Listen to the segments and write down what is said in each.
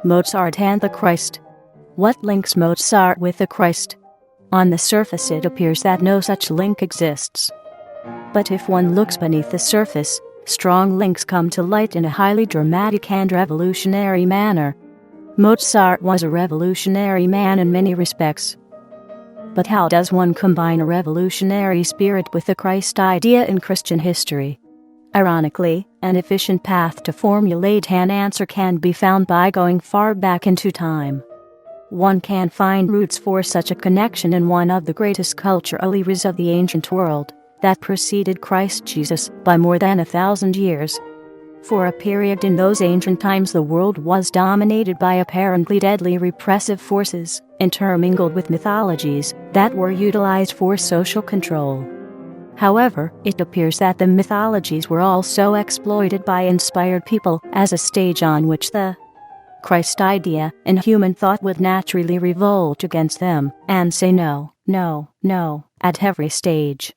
Mozart and the Christ. What links Mozart with the Christ? On the surface it appears that no such link exists. But if one looks beneath the surface, strong links come to light in a highly dramatic and revolutionary manner. Mozart was a revolutionary man in many respects. But how does one combine a revolutionary spirit with the Christ idea in Christian history? Ironically, an efficient path to formulate an answer can be found by going far back into time. One can find roots for such a connection in one of the greatest cultural eras of the ancient world, that preceded Christ Jesus by more than 1,000 years. For a period in those ancient times the world was dominated by apparently deadly repressive forces, intermingled with mythologies that were utilized for social control. However, it appears that the mythologies were also exploited by inspired people as a stage on which the Christ idea in human thought would naturally revolt against them and say no, no, no, at every stage.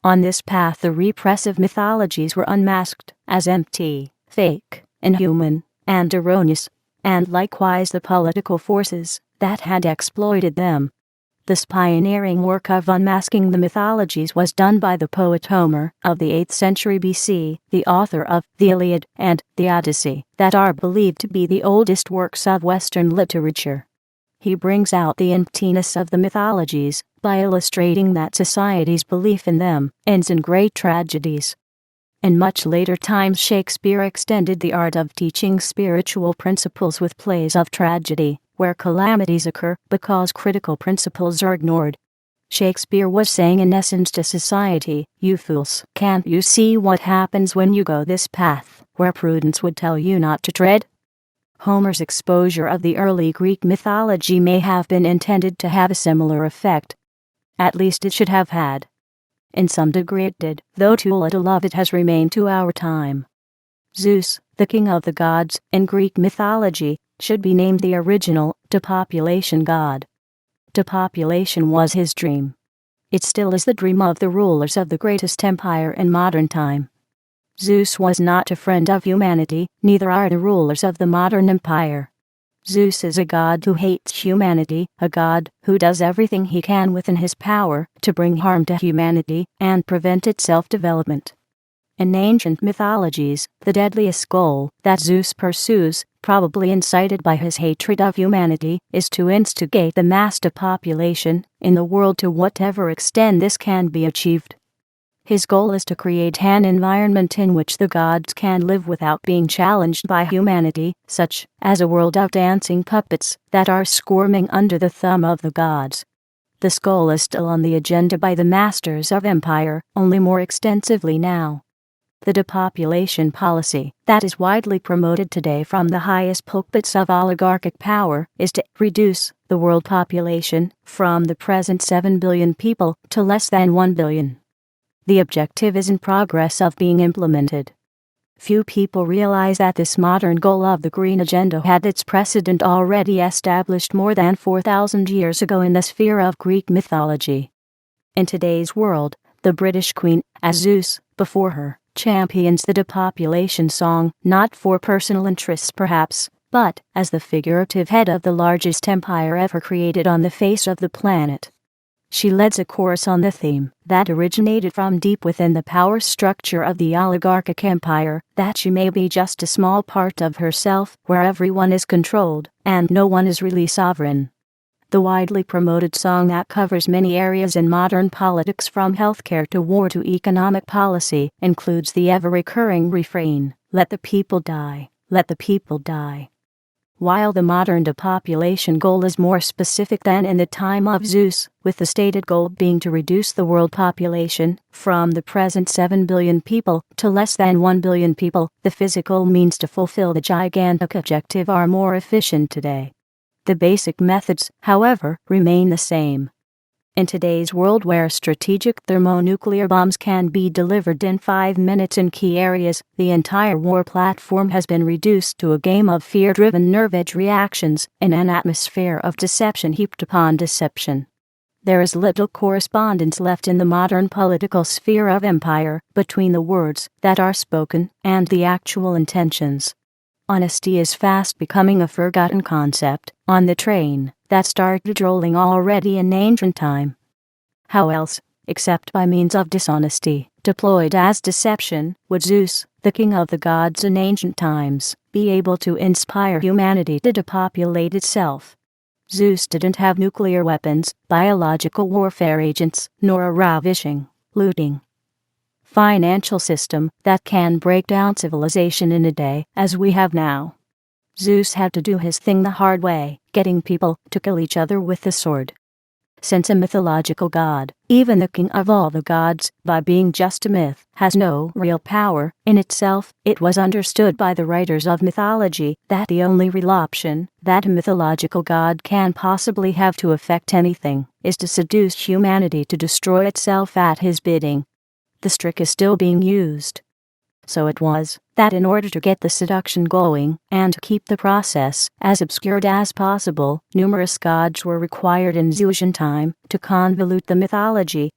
On this path the repressive mythologies were unmasked as empty, fake, inhuman, and erroneous, and likewise the political forces that had exploited them. This pioneering work of unmasking the mythologies was done by the poet Homer of the 8th century BC, the author of the Iliad and the Odyssey, that are believed to be the oldest works of Western literature. He brings out the emptiness of the mythologies by illustrating that society's belief in them ends in great tragedies. In much later times Shakespeare extended the art of teaching spiritual principles with plays of tragedy, where calamities occur because critical principles are ignored. Shakespeare was saying in essence to society, "You fools, can't you see what happens when you go this path, where prudence would tell you not to tread?" Homer's exposure of the early Greek mythology may have been intended to have a similar effect. At least it should have had. In some degree it did, though too little of it has remained to our time. Zeus, the king of the gods, in Greek mythology, should be named the original depopulation god. Depopulation was his dream. It still is the dream of the rulers of the greatest empire in modern time. Zeus was not a friend of humanity, neither are the rulers of the modern empire. Zeus is a god who hates humanity, a god who does everything he can within his power to bring harm to humanity and prevent its self-development. In ancient mythologies, the deadliest goal that Zeus pursues, probably incited by his hatred of humanity, is to instigate the mass depopulation in the world to whatever extent this can be achieved. His goal is to create an environment in which the gods can live without being challenged by humanity, such as a world of dancing puppets that are squirming under the thumb of the gods. This goal is still on the agenda by the masters of empire, only more extensively now. The depopulation policy that is widely promoted today from the highest pulpits of oligarchic power is to reduce the world population from the present 7 billion people to less than 1 billion. The objective is in progress of being implemented. Few people realize that this modern goal of the Green Agenda had its precedent already established more than 4,000 years ago in the sphere of Greek mythology. In today's world, the British Queen, as Zeus, before her, champions the depopulation song, not for personal interests perhaps, but as the figurative head of the largest empire ever created on the face of the planet. She leads a chorus on the theme that originated from deep within the power structure of the oligarchic empire, that she may be just a small part of herself, where everyone is controlled and no one is really sovereign. The widely promoted song that covers many areas in modern politics from healthcare to war to economic policy includes the ever-recurring refrain, "Let the people die, let the people die." While the modern depopulation goal is more specific than in the time of Zeus, with the stated goal being to reduce the world population from the present 7 billion people to less than 1 billion people, the physical means to fulfill the gigantic objective are more efficient today. The basic methods, however, remain the same. In today's world where strategic thermonuclear bombs can be delivered in 5 minutes in key areas, the entire war platform has been reduced to a game of fear-driven nerve-edge reactions in an atmosphere of deception heaped upon deception. There is little correspondence left in the modern political sphere of empire between the words that are spoken and the actual intentions. Honesty is fast becoming a forgotten concept on the train that started rolling already in ancient time. How else, except by means of dishonesty, deployed as deception, would Zeus, the king of the gods in ancient times, be able to inspire humanity to depopulate itself? Zeus didn't have nuclear weapons, biological warfare agents, nor a ravishing, looting financial system that can break down civilization in a day, as we have now. Zeus had to do his thing the hard way, getting people to kill each other with the sword. Since a mythological god, even the king of all the gods, by being just a myth, has no real power in itself, it was understood by the writers of mythology that the only real option that a mythological god can possibly have to affect anything is to seduce humanity to destroy itself at his bidding. This trick is still being used. So it was that in order to get the seduction going and keep the process as obscured as possible, numerous gods were required in Zeusian time to convolute the mythology.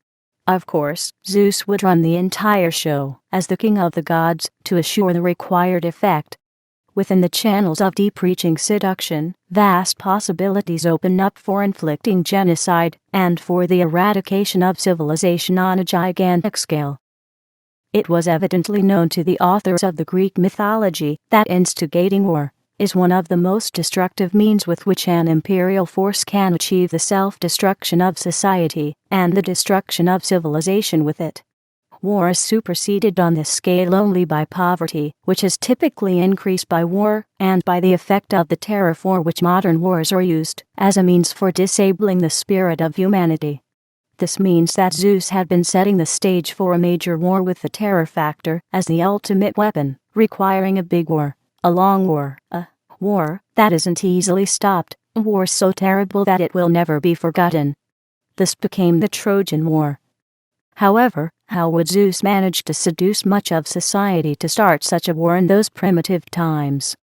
Of course, Zeus would run the entire show as the king of the gods to assure the required effect. Within the channels of deep-reaching seduction, vast possibilities open up for inflicting genocide and for the eradication of civilization on a gigantic scale. It was evidently known to the authors of the Greek mythology that instigating war is one of the most destructive means with which an imperial force can achieve the self-destruction of society and the destruction of civilization with it. War is superseded on this scale only by poverty, which is typically increased by war, and by the effect of the terror for which modern wars are used as a means for disabling the spirit of humanity. This means that Zeus had been setting the stage for a major war with the terror factor as the ultimate weapon, requiring a big war, a long war, a war that isn't easily stopped, a war so terrible that it will never be forgotten. This became the Trojan War. However, how would Zeus manage to seduce much of society to start such a war in those primitive times?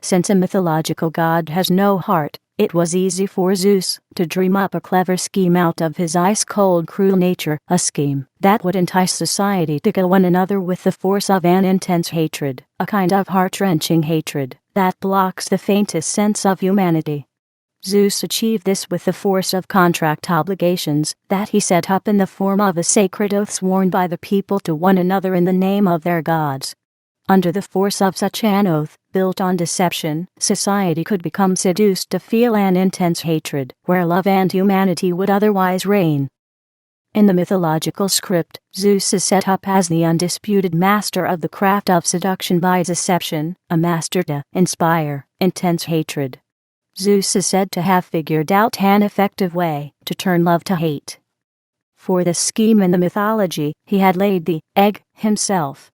Since a mythological god has no heart, it was easy for Zeus to dream up a clever scheme out of his ice-cold cruel nature, a scheme that would entice society to kill one another with the force of an intense hatred, a kind of heart-wrenching hatred that blocks the faintest sense of humanity. Zeus achieved this with the force of contract obligations that he set up in the form of a sacred oath sworn by the people to one another in the name of their gods. Under the force of such an oath, built on deception, society could become seduced to feel an intense hatred where love and humanity would otherwise reign. In the mythological script, Zeus is set up as the undisputed master of the craft of seduction by deception, a master to inspire intense hatred. Zeus is said to have figured out an effective way to turn love to hate. For this scheme in the mythology, he had laid the egg himself.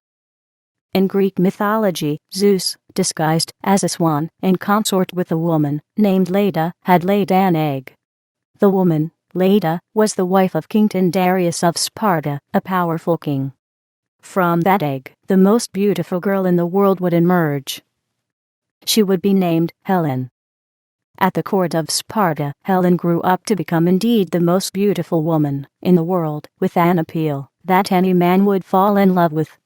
In Greek mythology, Zeus, disguised as a swan and consort with a woman named Leda, had laid an egg. The woman, Leda, was the wife of King Tyndareus of Sparta, a powerful king. From that egg, the most beautiful girl in the world would emerge. She would be named Helen. At the court of Sparta, Helen grew up to become indeed the most beautiful woman in the world, with an appeal that any man would fall in love with.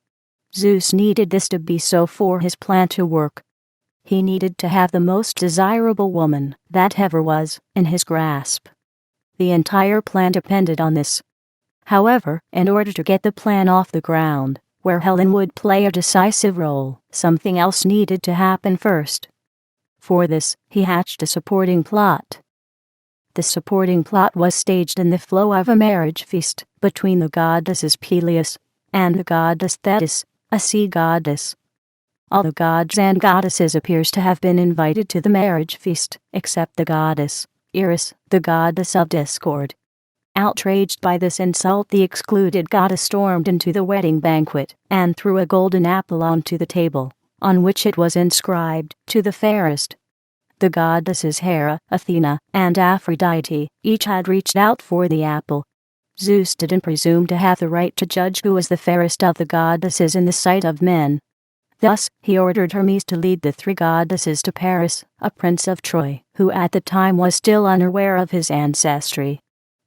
Zeus needed this to be so for his plan to work. He needed to have the most desirable woman that ever was in his grasp. The entire plan depended on this. However, in order to get the plan off the ground, where Helen would play a decisive role, something else needed to happen first. For this, he hatched a supporting plot. The supporting plot was staged in the flow of a marriage feast between the goddesses Peleus and the goddess Thetis, a sea goddess. All the gods and goddesses appears to have been invited to the marriage feast, except the goddess Eris, the goddess of discord. Outraged by this insult, the excluded goddess stormed into the wedding banquet and threw a golden apple onto the table, on which it was inscribed, "To the fairest." The goddesses Hera, Athena, and Aphrodite each had reached out for the apple. Zeus didn't presume to have the right to judge who was the fairest of the goddesses in the sight of men. Thus, he ordered Hermes to lead the three goddesses to Paris, a prince of Troy, who at the time was still unaware of his ancestry.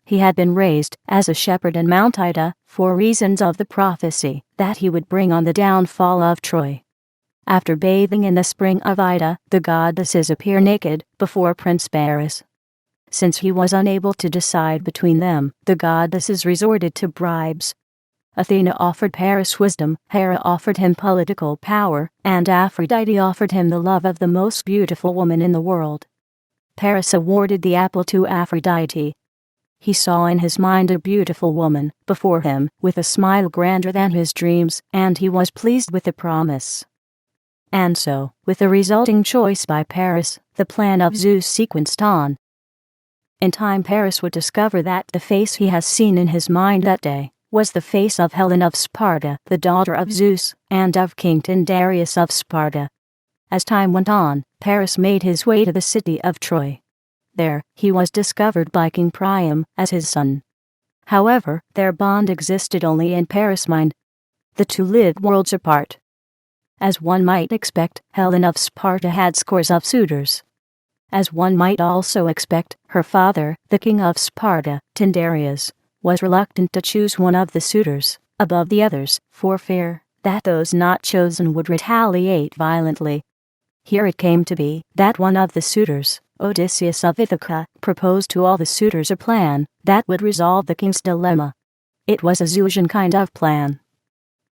He had been raised as a shepherd in Mount Ida, for reasons of the prophecy that he would bring on the downfall of Troy. After bathing in the spring of Ida, the goddesses appear naked before Prince Paris. Since he was unable to decide between them, the goddesses resorted to bribes. Athena offered Paris wisdom, Hera offered him political power, and Aphrodite offered him the love of the most beautiful woman in the world. Paris awarded the apple to Aphrodite. He saw in his mind a beautiful woman before him, with a smile grander than his dreams, and he was pleased with the promise. And so, with the resulting choice by Paris, the plan of Zeus sequenced on. In time Paris would discover that the face he has seen in his mind that day was the face of Helen of Sparta, the daughter of Zeus, and of King Tyndareus of Sparta. As time went on, Paris made his way to the city of Troy. There, he was discovered by King Priam as his son. However, their bond existed only in Paris' mind. The two lived worlds apart. As one might expect, Helen of Sparta had scores of suitors. As one might also expect, her father, the king of Sparta, Tyndareus, was reluctant to choose one of the suitors above the others, for fear that those not chosen would retaliate violently. Here it came to be that one of the suitors, Odysseus of Ithaca, proposed to all the suitors a plan that would resolve the king's dilemma. It was a Zeusian kind of plan.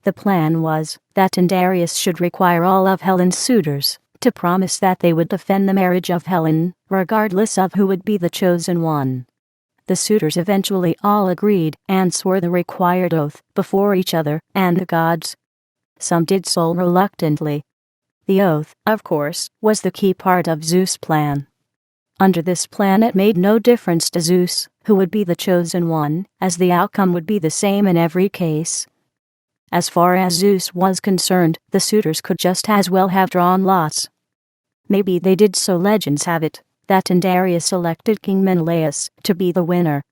The plan was that Tyndareus should require all of Helen's suitors to promise that they would defend the marriage of Helen, regardless of who would be the chosen one. The suitors eventually all agreed and swore the required oath before each other and the gods. Some did so reluctantly. The oath, of course, was the key part of Zeus' plan. Under this plan it made no difference to Zeus who would be the chosen one, as the outcome would be the same in every case. As far as Zeus was concerned, the suitors could just as well have drawn lots. Maybe they did, so legends have it that Tyndareus selected King Menelaus to be the winner.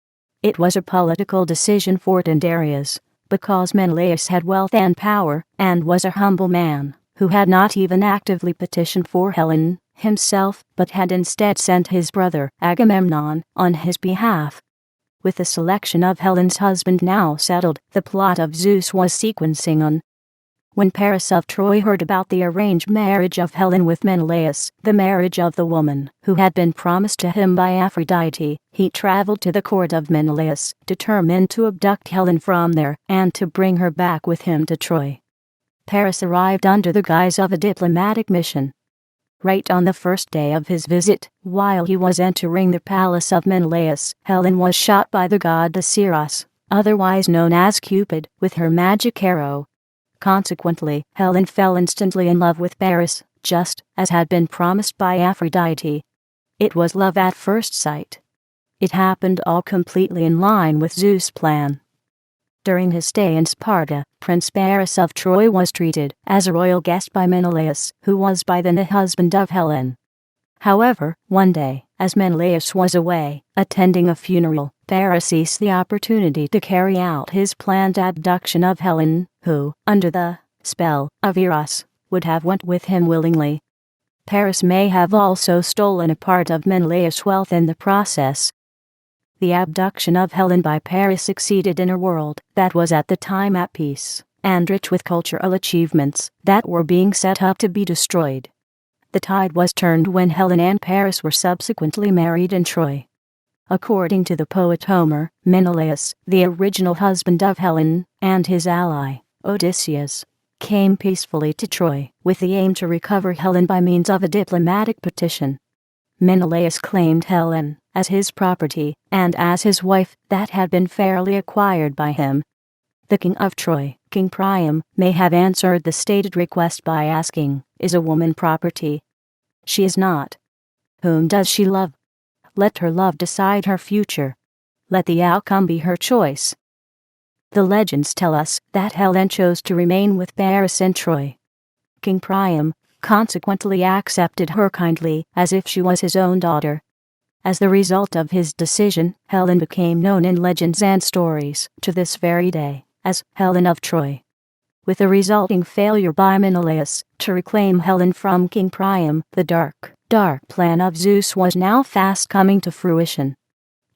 It was a political decision for Tyndareus, because Menelaus had wealth and power, and was a humble man, who had not even actively petitioned for Helen himself, but had instead sent his brother, Agamemnon, on his behalf. With the selection of Helen's husband now settled, the plot of Zeus was sequencing on. When Paris of Troy heard about the arranged marriage of Helen with Menelaus, the marriage of the woman who had been promised to him by Aphrodite, he traveled to the court of Menelaus, determined to abduct Helen from there and to bring her back with him to Troy. Paris arrived under the guise of a diplomatic mission. Right on the first day of his visit, while he was entering the palace of Menelaus, Helen was shot by the goddess Eros, otherwise known as Cupid, with her magic arrow. Consequently, Helen fell instantly in love with Paris, just as had been promised by Aphrodite. It was love at first sight. It happened all completely in line with Zeus' plan. During his stay in Sparta, Prince Paris of Troy was treated as a royal guest by Menelaus, who was by then the husband of Helen. However, one day, as Menelaus was away, attending a funeral, Paris seized the opportunity to carry out his planned abduction of Helen, who, under the spell of Eros, would have went with him willingly. Paris may have also stolen a part of Menelaus' wealth in the process. The abduction of Helen by Paris succeeded in a world that was at the time at peace, and rich with cultural achievements that were being set up to be destroyed. The tide was turned when Helen and Paris were subsequently married in Troy. According to the poet Homer, Menelaus, the original husband of Helen, and his ally, Odysseus, came peacefully to Troy with the aim to recover Helen by means of a diplomatic petition. Menelaus claimed Helen as his property and as his wife that had been fairly acquired by him. The king of Troy, King Priam, may have answered the stated request by asking, "Is a woman property? She is not. Whom does she love? Let her love decide her future. Let the outcome be her choice." The legends tell us that Helen chose to remain with Paris in Troy. King Priam consequently accepted her kindly, as if she was his own daughter. As the result of his decision, Helen became known in legends and stories to this very day as Helen of Troy. With the resulting failure by Menelaus to reclaim Helen from King Priam, the dark plan of Zeus was now fast coming to fruition.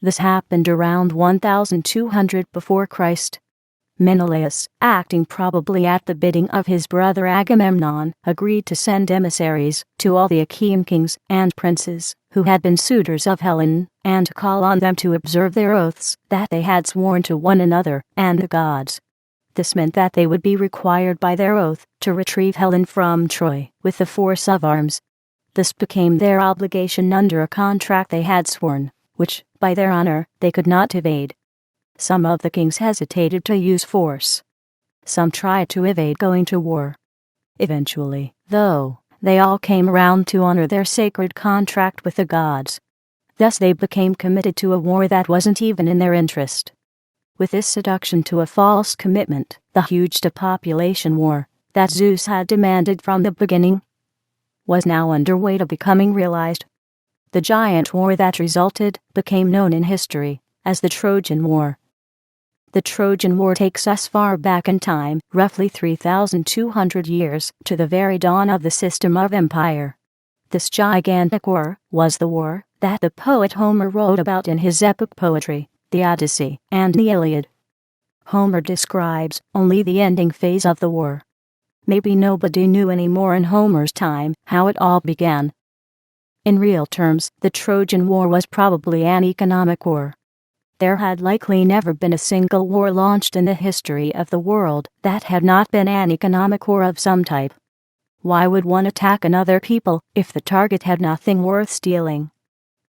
This happened around 1200 before Christ. Menelaus, acting probably at the bidding of his brother Agamemnon, agreed to send emissaries to all the Achaean kings and princes who had been suitors of Helen, and call on them to observe their oaths that they had sworn to one another and the gods. This meant that they would be required by their oath to retrieve Helen from Troy with the force of arms. This became their obligation under a contract they had sworn, which, by their honor, they could not evade. Some of the kings hesitated to use force. Some tried to evade going to war. Eventually, though, they all came around to honor their sacred contract with the gods. Thus they became committed to a war that wasn't even in their interest. With this seduction to a false commitment, the huge depopulation war that Zeus had demanded from the beginning was now underway to becoming realized. The giant war that resulted became known in history as the Trojan War. The Trojan War takes us far back in time, roughly 3,200 years, to the very dawn of the system of empire. This gigantic war was the war that the poet Homer wrote about in his epic poetry, the Odyssey and the Iliad. Homer describes only the ending phase of the war. Maybe nobody knew anymore in Homer's time how it all began. In real terms, the Trojan War was probably an economic war. There had likely never been a single war launched in the history of the world that had not been an economic war of some type. Why would one attack another people if the target had nothing worth stealing?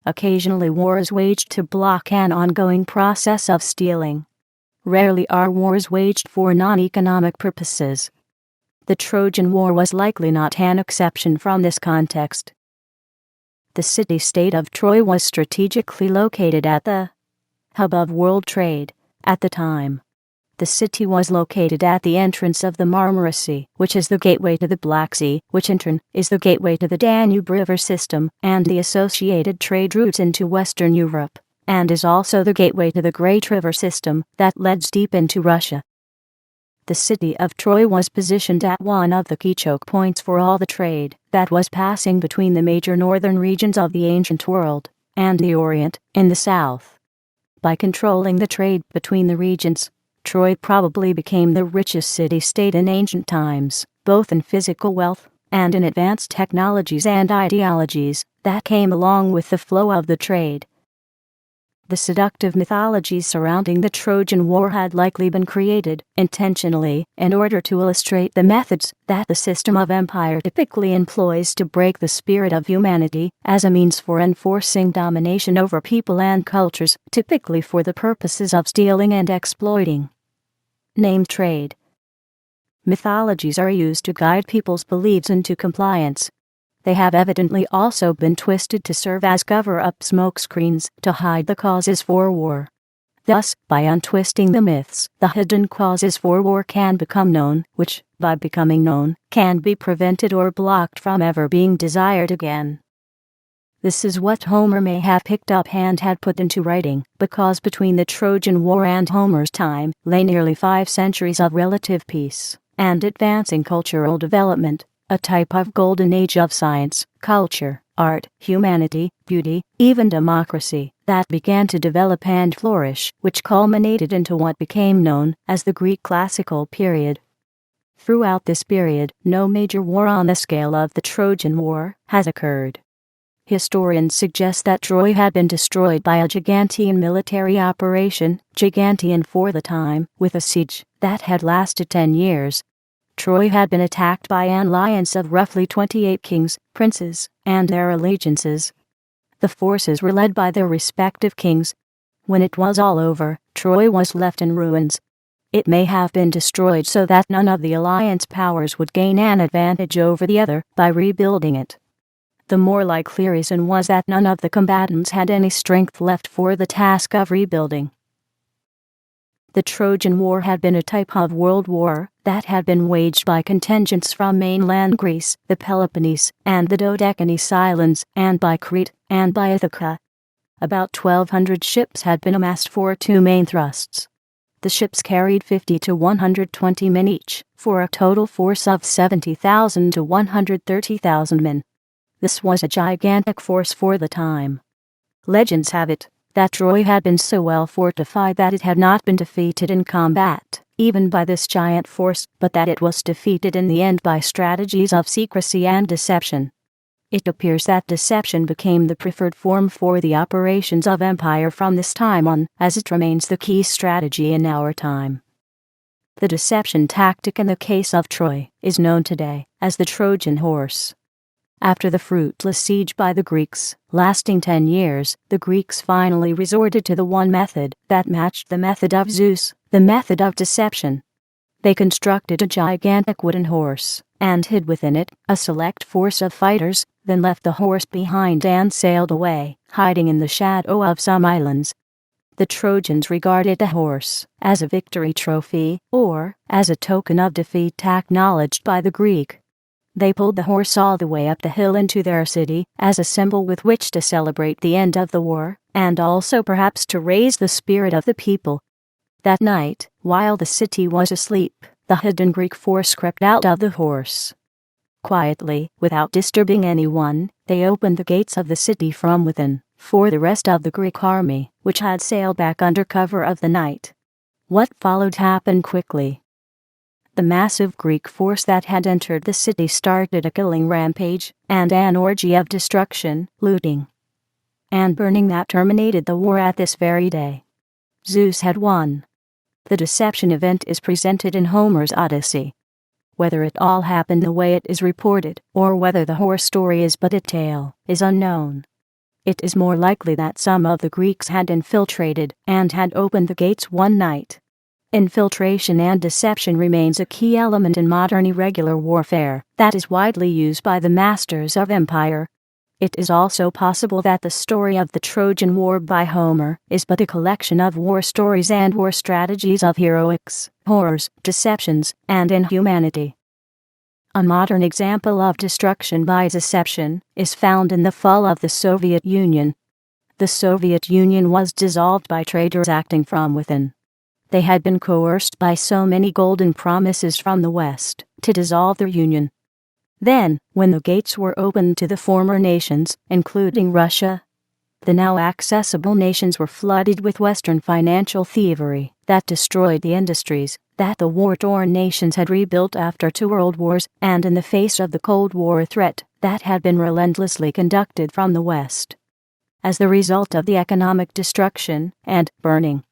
Occasionally war is waged to block an ongoing process of stealing. Rarely are wars waged for non-economic purposes. The Trojan War was likely not an exception from this context. The city-state of Troy was strategically located at the hub of world trade at the time. The city was located at the entrance of the Marmara Sea, which is the gateway to the Black Sea, which in turn is the gateway to the Danube River system and the associated trade routes into Western Europe, and is also the gateway to the Great River system that leads deep into Russia. The city of Troy was positioned at one of the key choke points for all the trade that was passing between the major northern regions of the ancient world and the Orient in the south. By controlling the trade between the regions, Troy probably became the richest city-state in ancient times, both in physical wealth and in advanced technologies and ideologies that came along with the flow of the trade. The seductive mythology surrounding the Trojan War had likely been created intentionally in order to illustrate the methods that the system of empire typically employs to break the spirit of humanity as a means for enforcing domination over people and cultures, typically for the purposes of stealing and exploiting. Name trade. Mythologies are used to guide people's beliefs into compliance. They have evidently also been twisted to serve as cover-up smokescreens to hide the causes for war. Thus, by untwisting the myths, the hidden causes for war can become known, which, by becoming known, can be prevented or blocked from ever being desired again. This is what Homer may have picked up and had put into writing, because between the Trojan War and Homer's time lay nearly 5 centuries of relative peace and advancing cultural development. A type of golden age of science, culture, art, humanity, beauty, even democracy, that began to develop and flourish, which culminated into what became known as the Greek classical period. Throughout this period, no major war on the scale of the Trojan War has occurred. Historians suggest that Troy had been destroyed by a gigantean military operation, gigantean for the time, with a siege that had lasted 10 years. Troy had been attacked by an alliance of roughly 28 kings, princes, and their allegiances. The forces were led by their respective kings. When it was all over, Troy was left in ruins. It may have been destroyed so that none of the alliance powers would gain an advantage over the other by rebuilding it. The more likely reason was that none of the combatants had any strength left for the task of rebuilding. The Trojan War had been a type of world war that had been waged by contingents from mainland Greece, the Peloponnese, and the Dodecanese Islands, and by Crete, and by Ithaca. About 1,200 ships had been amassed for 2 main thrusts. The ships carried 50 to 120 men each, for a total force of 70,000 to 130,000 men. This was a gigantic force for the time. Legends have it that Troy had been so well fortified that it had not been defeated in combat even by this giant force, but that it was defeated in the end by strategies of secrecy and deception. It appears that deception became the preferred form for the operations of empire from this time on, as it remains the key strategy in our time. The deception tactic in the case of Troy is known today as the Trojan horse. After the fruitless siege by the Greeks, lasting 10 years, the Greeks finally resorted to the one method that matched the method of Zeus, the method of deception. They constructed a gigantic wooden horse, and hid within it a select force of fighters, then left the horse behind and sailed away, hiding in the shadow of some islands. The Trojans regarded the horse as a victory trophy, or as a token of defeat acknowledged by the Greek. They pulled the horse all the way up the hill into their city, as a symbol with which to celebrate the end of the war, and also perhaps to raise the spirit of the people. That night, while the city was asleep, the hidden Greek force crept out of the horse. Quietly, without disturbing anyone, they opened the gates of the city from within, for the rest of the Greek army, which had sailed back under cover of the night. What followed happened quickly. The massive Greek force that had entered the city started a killing rampage, and an orgy of destruction, looting, and burning that terminated the war at this very day. Zeus had won. The deception event is presented in Homer's Odyssey. Whether it all happened the way it is reported, or whether the horse story is but a tale, is unknown. It is more likely that some of the Greeks had infiltrated and had opened the gates one night. Infiltration and deception remains a key element in modern irregular warfare that is widely used by the masters of empire. It is also possible that the story of the Trojan War by Homer is but a collection of war stories and war strategies of heroics, horrors, deceptions, and inhumanity. A modern example of destruction by deception is found in the fall of the Soviet Union. The Soviet Union was dissolved by traitors acting from within. They had been coerced by so many golden promises from the West to dissolve their union. Then, when the gates were opened to the former nations, including Russia, the now accessible nations were flooded with Western financial thievery that destroyed the industries that the war-torn nations had rebuilt after 2 world wars and in the face of the Cold War threat that had been relentlessly conducted from the West. As the result of the economic destruction and burning,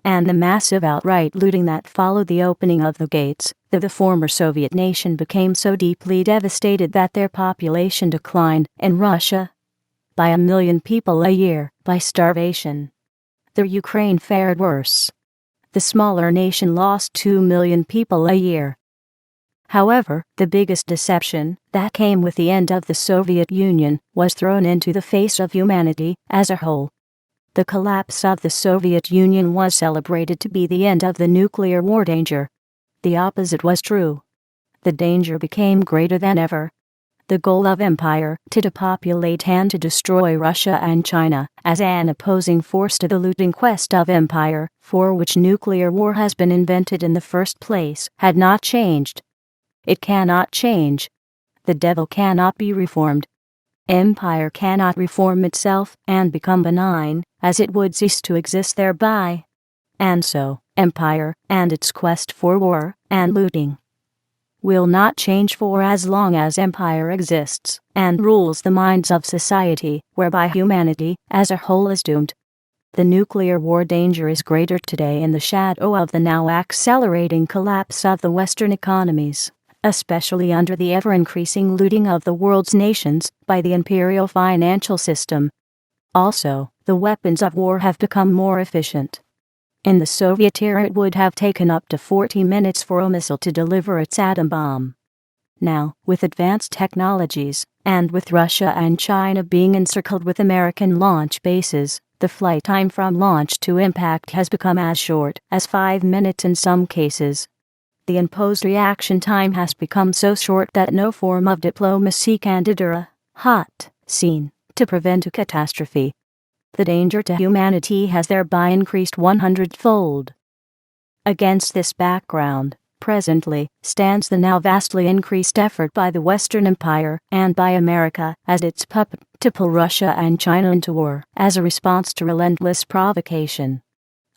and the massive outright looting that followed the opening of the gates, the former Soviet nation became so deeply devastated that their population declined in Russia by 1 million people a year by starvation. The Ukraine fared worse. The smaller nation lost 2 million people a year. However, the biggest deception that came with the end of the Soviet Union was thrown into the face of humanity as a whole. The collapse of the Soviet Union was celebrated to be the end of the nuclear war danger. The opposite was true. The danger became greater than ever. The goal of empire, to depopulate and to destroy Russia and China, as an opposing force to the looting quest of empire, for which nuclear war has been invented in the first place, had not changed. It cannot change. The devil cannot be reformed. Empire cannot reform itself and become benign, as it would cease to exist thereby. And so, empire, and its quest for war and looting, will not change for as long as empire exists and rules the minds of society, whereby humanity as a whole is doomed. The nuclear war danger is greater today in the shadow of the now accelerating collapse of the Western economies, especially under the ever-increasing looting of the world's nations by the imperial financial system. Also, the weapons of war have become more efficient. In the Soviet era it would have taken up to 40 minutes for a missile to deliver its atom bomb. Now, with advanced technologies, and with Russia and China being encircled with American launch bases, the flight time from launch to impact has become as short as 5 minutes in some cases. The imposed reaction time has become so short that no form of diplomacy can deter a hot scene to prevent a catastrophe. The danger to humanity has thereby increased 100-fold. Against this background, presently, stands the now vastly increased effort by the Western Empire and by America as its puppet to pull Russia and China into war as a response to relentless provocation.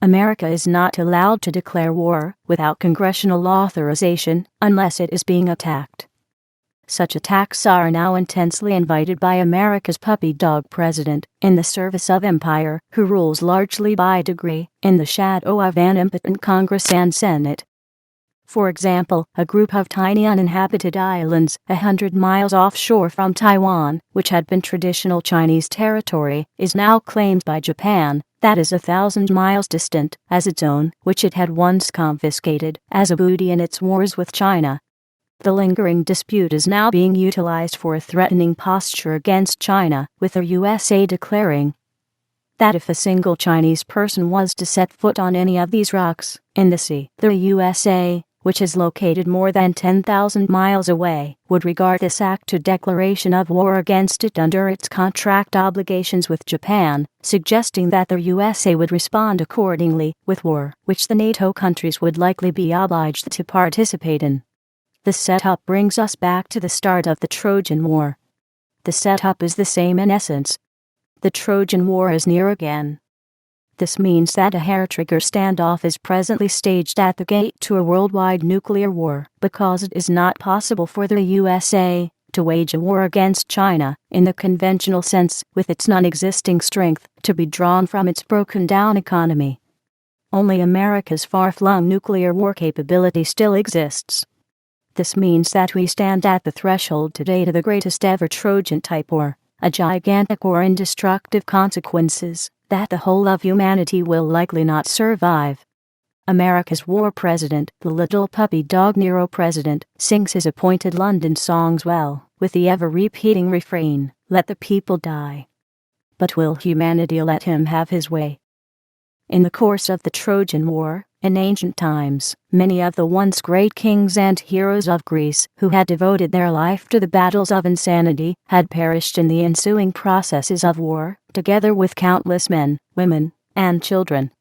America is not allowed to declare war without congressional authorization unless it is being attacked. Such attacks are now intensely invited by America's puppy dog president, in the service of empire, who rules largely by degree, in the shadow of an impotent Congress and Senate. For example, a group of tiny uninhabited islands 100 miles offshore from Taiwan, which had been traditional Chinese territory, is now claimed by Japan, that is 1,000 miles distant, as its own, which it had once confiscated as a booty in its wars with China. The lingering dispute is now being utilized for a threatening posture against China, with the USA declaring that if a single Chinese person was to set foot on any of these rocks in the sea, the USA, which is located more than 10,000 miles away, would regard this act a declaration of war against it under its contract obligations with Japan, suggesting that the USA would respond accordingly with war, which the NATO countries would likely be obliged to participate in. The setup brings us back to the start of the Trojan War. The setup is the same in essence. The Trojan War is near again. This means that a hair-trigger standoff is presently staged at the gate to a worldwide nuclear war, because it is not possible for the USA to wage a war against China, in the conventional sense, with its non-existing strength to be drawn from its broken-down economy. Only America's far-flung nuclear war capability still exists. This means that we stand at the threshold today to the greatest ever Trojan-type war, a gigantic war in destructive consequences that the whole of humanity will likely not survive. America's war president, the little puppy dog Nero president, sings his appointed London songs well, with the ever-repeating refrain, "Let the people die." But will humanity let him have his way? In the course of the Trojan War, in ancient times, many of the once great kings and heroes of Greece, who had devoted their life to the battles of insanity, had perished in the ensuing processes of war, together with countless men, women, and children.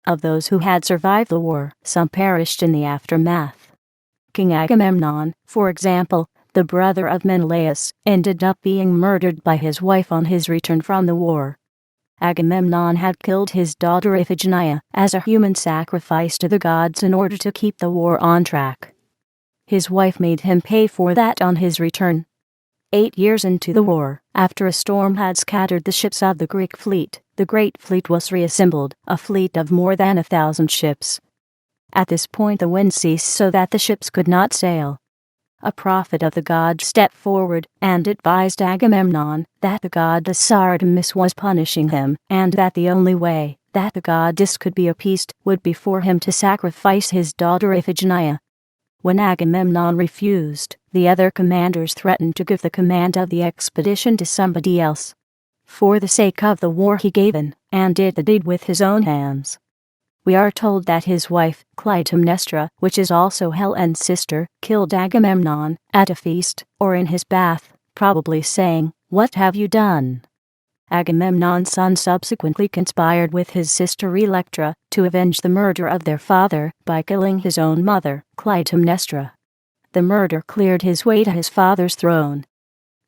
Of those who had survived the war, some perished in the aftermath. King Agamemnon, for example, the brother of Menelaus, ended up being murdered by his wife on his return from the war. Agamemnon had killed his daughter Iphigenia as a human sacrifice to the gods in order to keep the war on track. His wife made him pay for that on his return. 8 years into the war, after a storm had scattered the ships of the Greek fleet, the Great Fleet was reassembled, a fleet of more than 1,000 ships. At this point the wind ceased so that the ships could not sail. A prophet of the gods stepped forward and advised Agamemnon that the goddess Artemis was punishing him, and that the only way that the goddess could be appeased would be for him to sacrifice his daughter Iphigenia. When Agamemnon refused, the other commanders threatened to give the command of the expedition to somebody else. For the sake of the war he gave in, and did the deed with his own hands. We are told that his wife, Clytemnestra, which is also Helen's sister, killed Agamemnon at a feast, or in his bath, probably saying, "What have you done?" Agamemnon's son subsequently conspired with his sister Electra to avenge the murder of their father by killing his own mother, Clytemnestra. The murder cleared his way to his father's throne.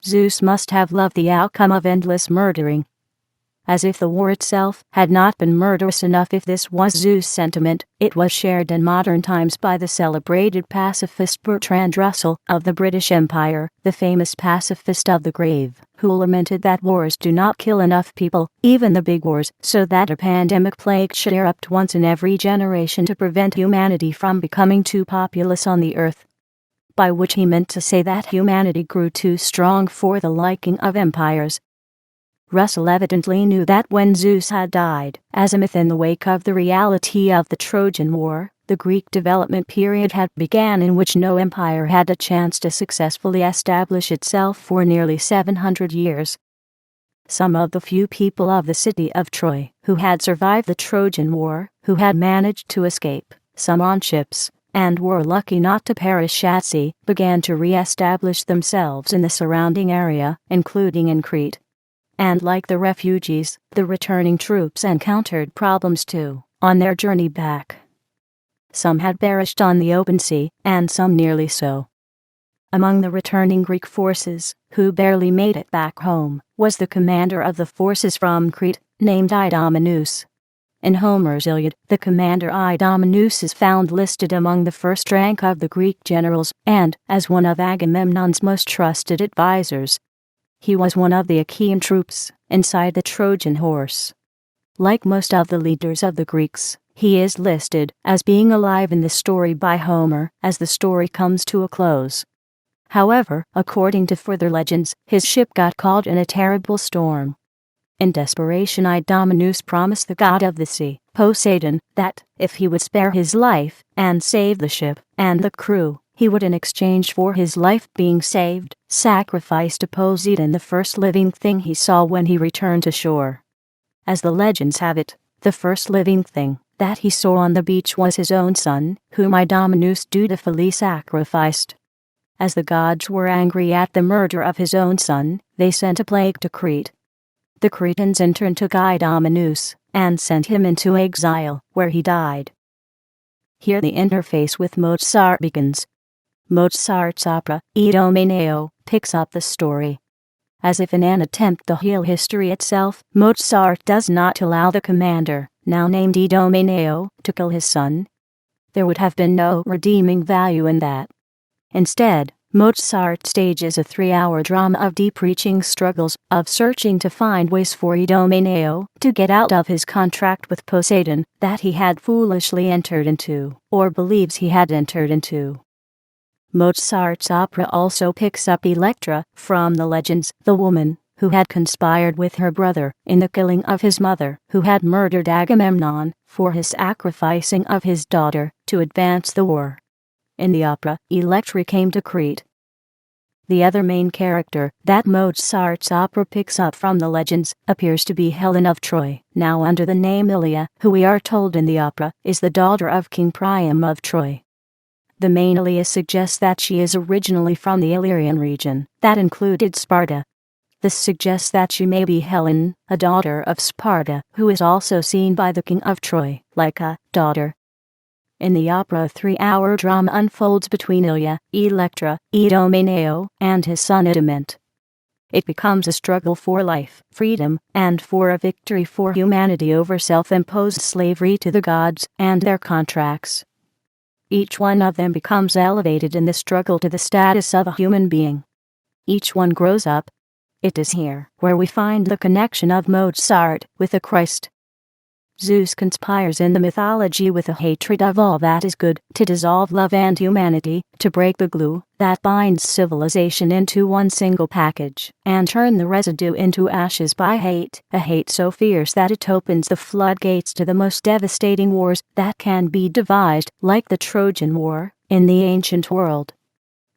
Zeus must have loved the outcome of endless murdering. As if the war itself had not been murderous enough. If this was Zeus' sentiment, it was shared in modern times by the celebrated pacifist Bertrand Russell of the British Empire, the famous pacifist of the grave, who lamented that wars do not kill enough people, even the big wars, so that a pandemic plague should erupt once in every generation to prevent humanity from becoming too populous on the earth. By which he meant to say that humanity grew too strong for the liking of empires. Russell evidently knew that when Zeus had died, as a myth in the wake of the reality of the Trojan War, the Greek development period had begun in which no empire had a chance to successfully establish itself for nearly 700 years. Some of the few people of the city of Troy, who had survived the Trojan War, who had managed to escape, some on ships, and were lucky not to perish at sea, began to re-establish themselves in the surrounding area, including in Crete. And like the refugees, the returning troops encountered problems too, on their journey back. Some had perished on the open sea, and some nearly so. Among the returning Greek forces, who barely made it back home, was the commander of the forces from Crete, named Idomeneus. In Homer's Iliad, the commander Idomeneus is found listed among the first rank of the Greek generals, and as one of Agamemnon's most trusted advisors. He was one of the Achaean troops, inside the Trojan horse. Like most of the leaders of the Greeks, he is listed as being alive in the story by Homer as the story comes to a close. However, according to further legends, his ship got caught in a terrible storm. In desperation, Idomeneus promised the god of the sea, Poseidon, that, if he would spare his life and save the ship and the crew, he would, in exchange for his life being saved, sacrifice to Poseidon the first living thing he saw when he returned to shore. As the legends have it, the first living thing that he saw on the beach was his own son, whom Idomeneus dutifully sacrificed. As the gods were angry at the murder of his own son, they sent a plague to Crete. The Cretans in turn took Idomeneus and sent him into exile, where he died. Here the interface with Mozart begins. Mozart's opera, Idomeneo, picks up the story. As if in an attempt to heal history itself, Mozart does not allow the commander, now named Idomeneo, to kill his son. There would have been no redeeming value in that. Instead, Mozart stages a 3-hour drama of deep-reaching struggles, of searching to find ways for Idomeneo to get out of his contract with Poseidon that he had foolishly entered into, or believes he had entered into. Mozart's opera also picks up Electra from the legends, the woman who had conspired with her brother in the killing of his mother, who had murdered Agamemnon for his sacrificing of his daughter to advance the war. In the opera, Electra came to Crete. The other main character that Mozart's opera picks up from the legends appears to be Helen of Troy, now under the name Ilia, who we are told in the opera is the daughter of King Priam of Troy. The main Ilia suggests that she is originally from the Illyrian region, that included Sparta. This suggests that she may be Helen, a daughter of Sparta, who is also seen by the king of Troy, like a daughter. In the opera, a 3-hour drama unfolds between Ilia, Electra, Idomeneo, and his son Idament. It becomes a struggle for life, freedom, and for a victory for humanity over self-imposed slavery to the gods and their contracts. Each one of them becomes elevated in the struggle to the status of a human being. Each one grows up. It is here where we find the connection of Mozart with the Christ. Zeus conspires in the mythology with a hatred of all that is good, to dissolve love and humanity, to break the glue that binds civilization into one single package, and turn the residue into ashes by hate, a hate so fierce that it opens the floodgates to the most devastating wars that can be devised, like the Trojan War, in the ancient world.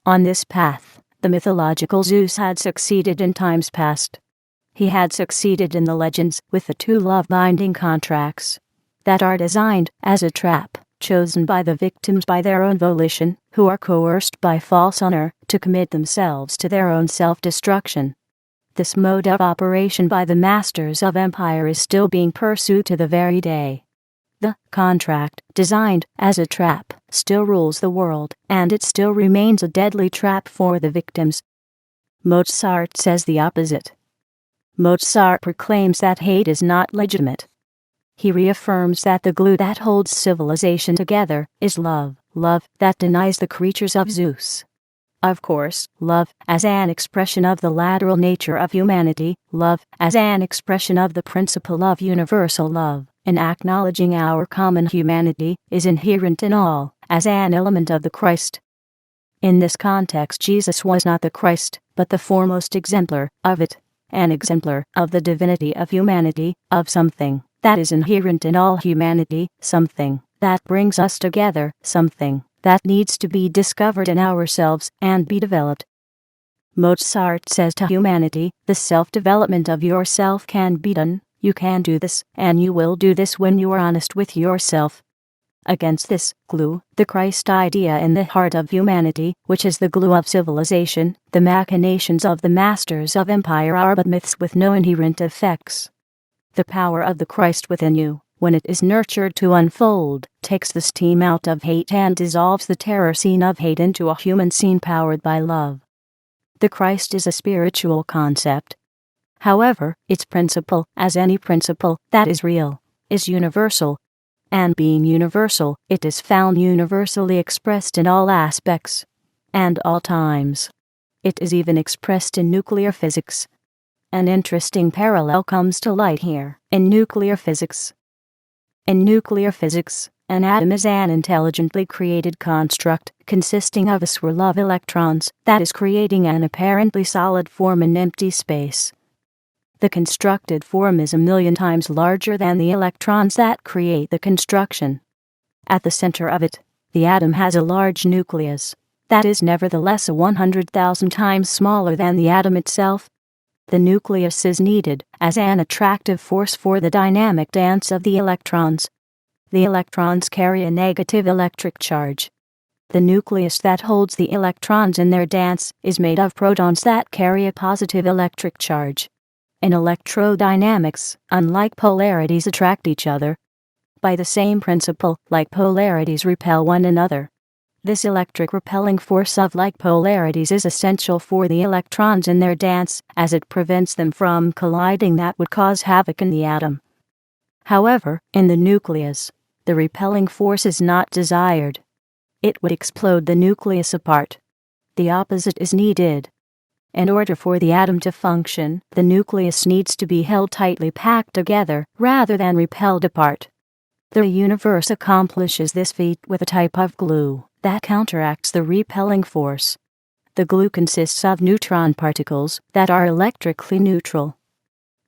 On this path, the mythological Zeus had succeeded in times past. He had succeeded in the legends with the 2 love-binding contracts that are designed as a trap, chosen by the victims by their own volition, who are coerced by false honor to commit themselves to their own self-destruction. This mode of operation by the masters of empire is still being pursued to the very day. The contract, designed as a trap, still rules the world, and it still remains a deadly trap for the victims. Mozart says the opposite. Mozart proclaims that hate is not legitimate. He reaffirms that the glue that holds civilization together is love, love that denies the creatures of Zeus. Of course, love as an expression of the lateral nature of humanity, love as an expression of the principle of universal love, and acknowledging our common humanity, is inherent in all, as an element of the Christ. In this context, Jesus was not the Christ, but the foremost exemplar of it. An exemplar of the divinity of humanity, of something that is inherent in all humanity, something that brings us together, something that needs to be discovered in ourselves and be developed. Mozart says to humanity, the self-development of yourself can be done, you can do this, and you will do this when you are honest with yourself. Against this glue, the Christ idea in the heart of humanity, which is the glue of civilization, the machinations of the masters of empire are but myths with no inherent effects. The power of the Christ within you, when it is nurtured to unfold, takes the steam out of hate and dissolves the terror scene of hate into a human scene powered by love. The Christ is a spiritual concept. However, its principle, as any principle that is real, is universal. And being universal, it is found universally expressed in all aspects and all times. It is even expressed in nuclear physics. An interesting parallel comes to light here. In nuclear physics, an atom is an intelligently created construct consisting of a swirl of electrons that is creating an apparently solid form in empty space. The constructed form is 1,000,000 times larger than the electrons that create the construction. At the center of it, the atom has a large nucleus that is nevertheless 100,000 times smaller than the atom itself. The nucleus is needed as an attractive force for the dynamic dance of the electrons. The electrons carry a negative electric charge. The nucleus that holds the electrons in their dance is made of protons that carry a positive electric charge. In electrodynamics, unlike polarities attract each other. By the same principle, like polarities repel one another. This electric repelling force of like polarities is essential for the electrons in their dance, as it prevents them from colliding that would cause havoc in the atom. However, in the nucleus, the repelling force is not desired. It would explode the nucleus apart. The opposite is needed. In order for the atom to function, the nucleus needs to be held tightly packed together, rather than repelled apart. The universe accomplishes this feat with a type of glue that counteracts the repelling force. The glue consists of neutron particles that are electrically neutral.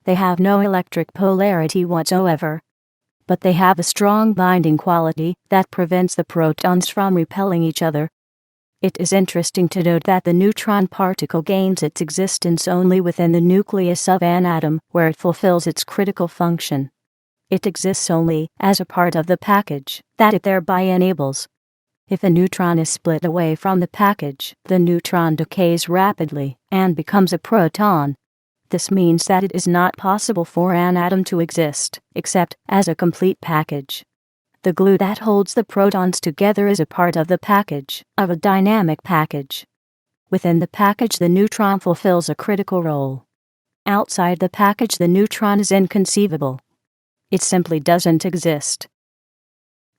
They have no electric polarity whatsoever, but they have a strong binding quality that prevents the protons from repelling each other. It is interesting to note that the neutron particle gains its existence only within the nucleus of an atom, where it fulfills its critical function. It exists only as a part of the package that it thereby enables. If a neutron is split away from the package, the neutron decays rapidly and becomes a proton. This means that it is not possible for an atom to exist except as a complete package. The glue that holds the protons together is a part of the package, of a dynamic package. Within the package, the neutron fulfills a critical role. Outside the package, the neutron is inconceivable. It simply doesn't exist.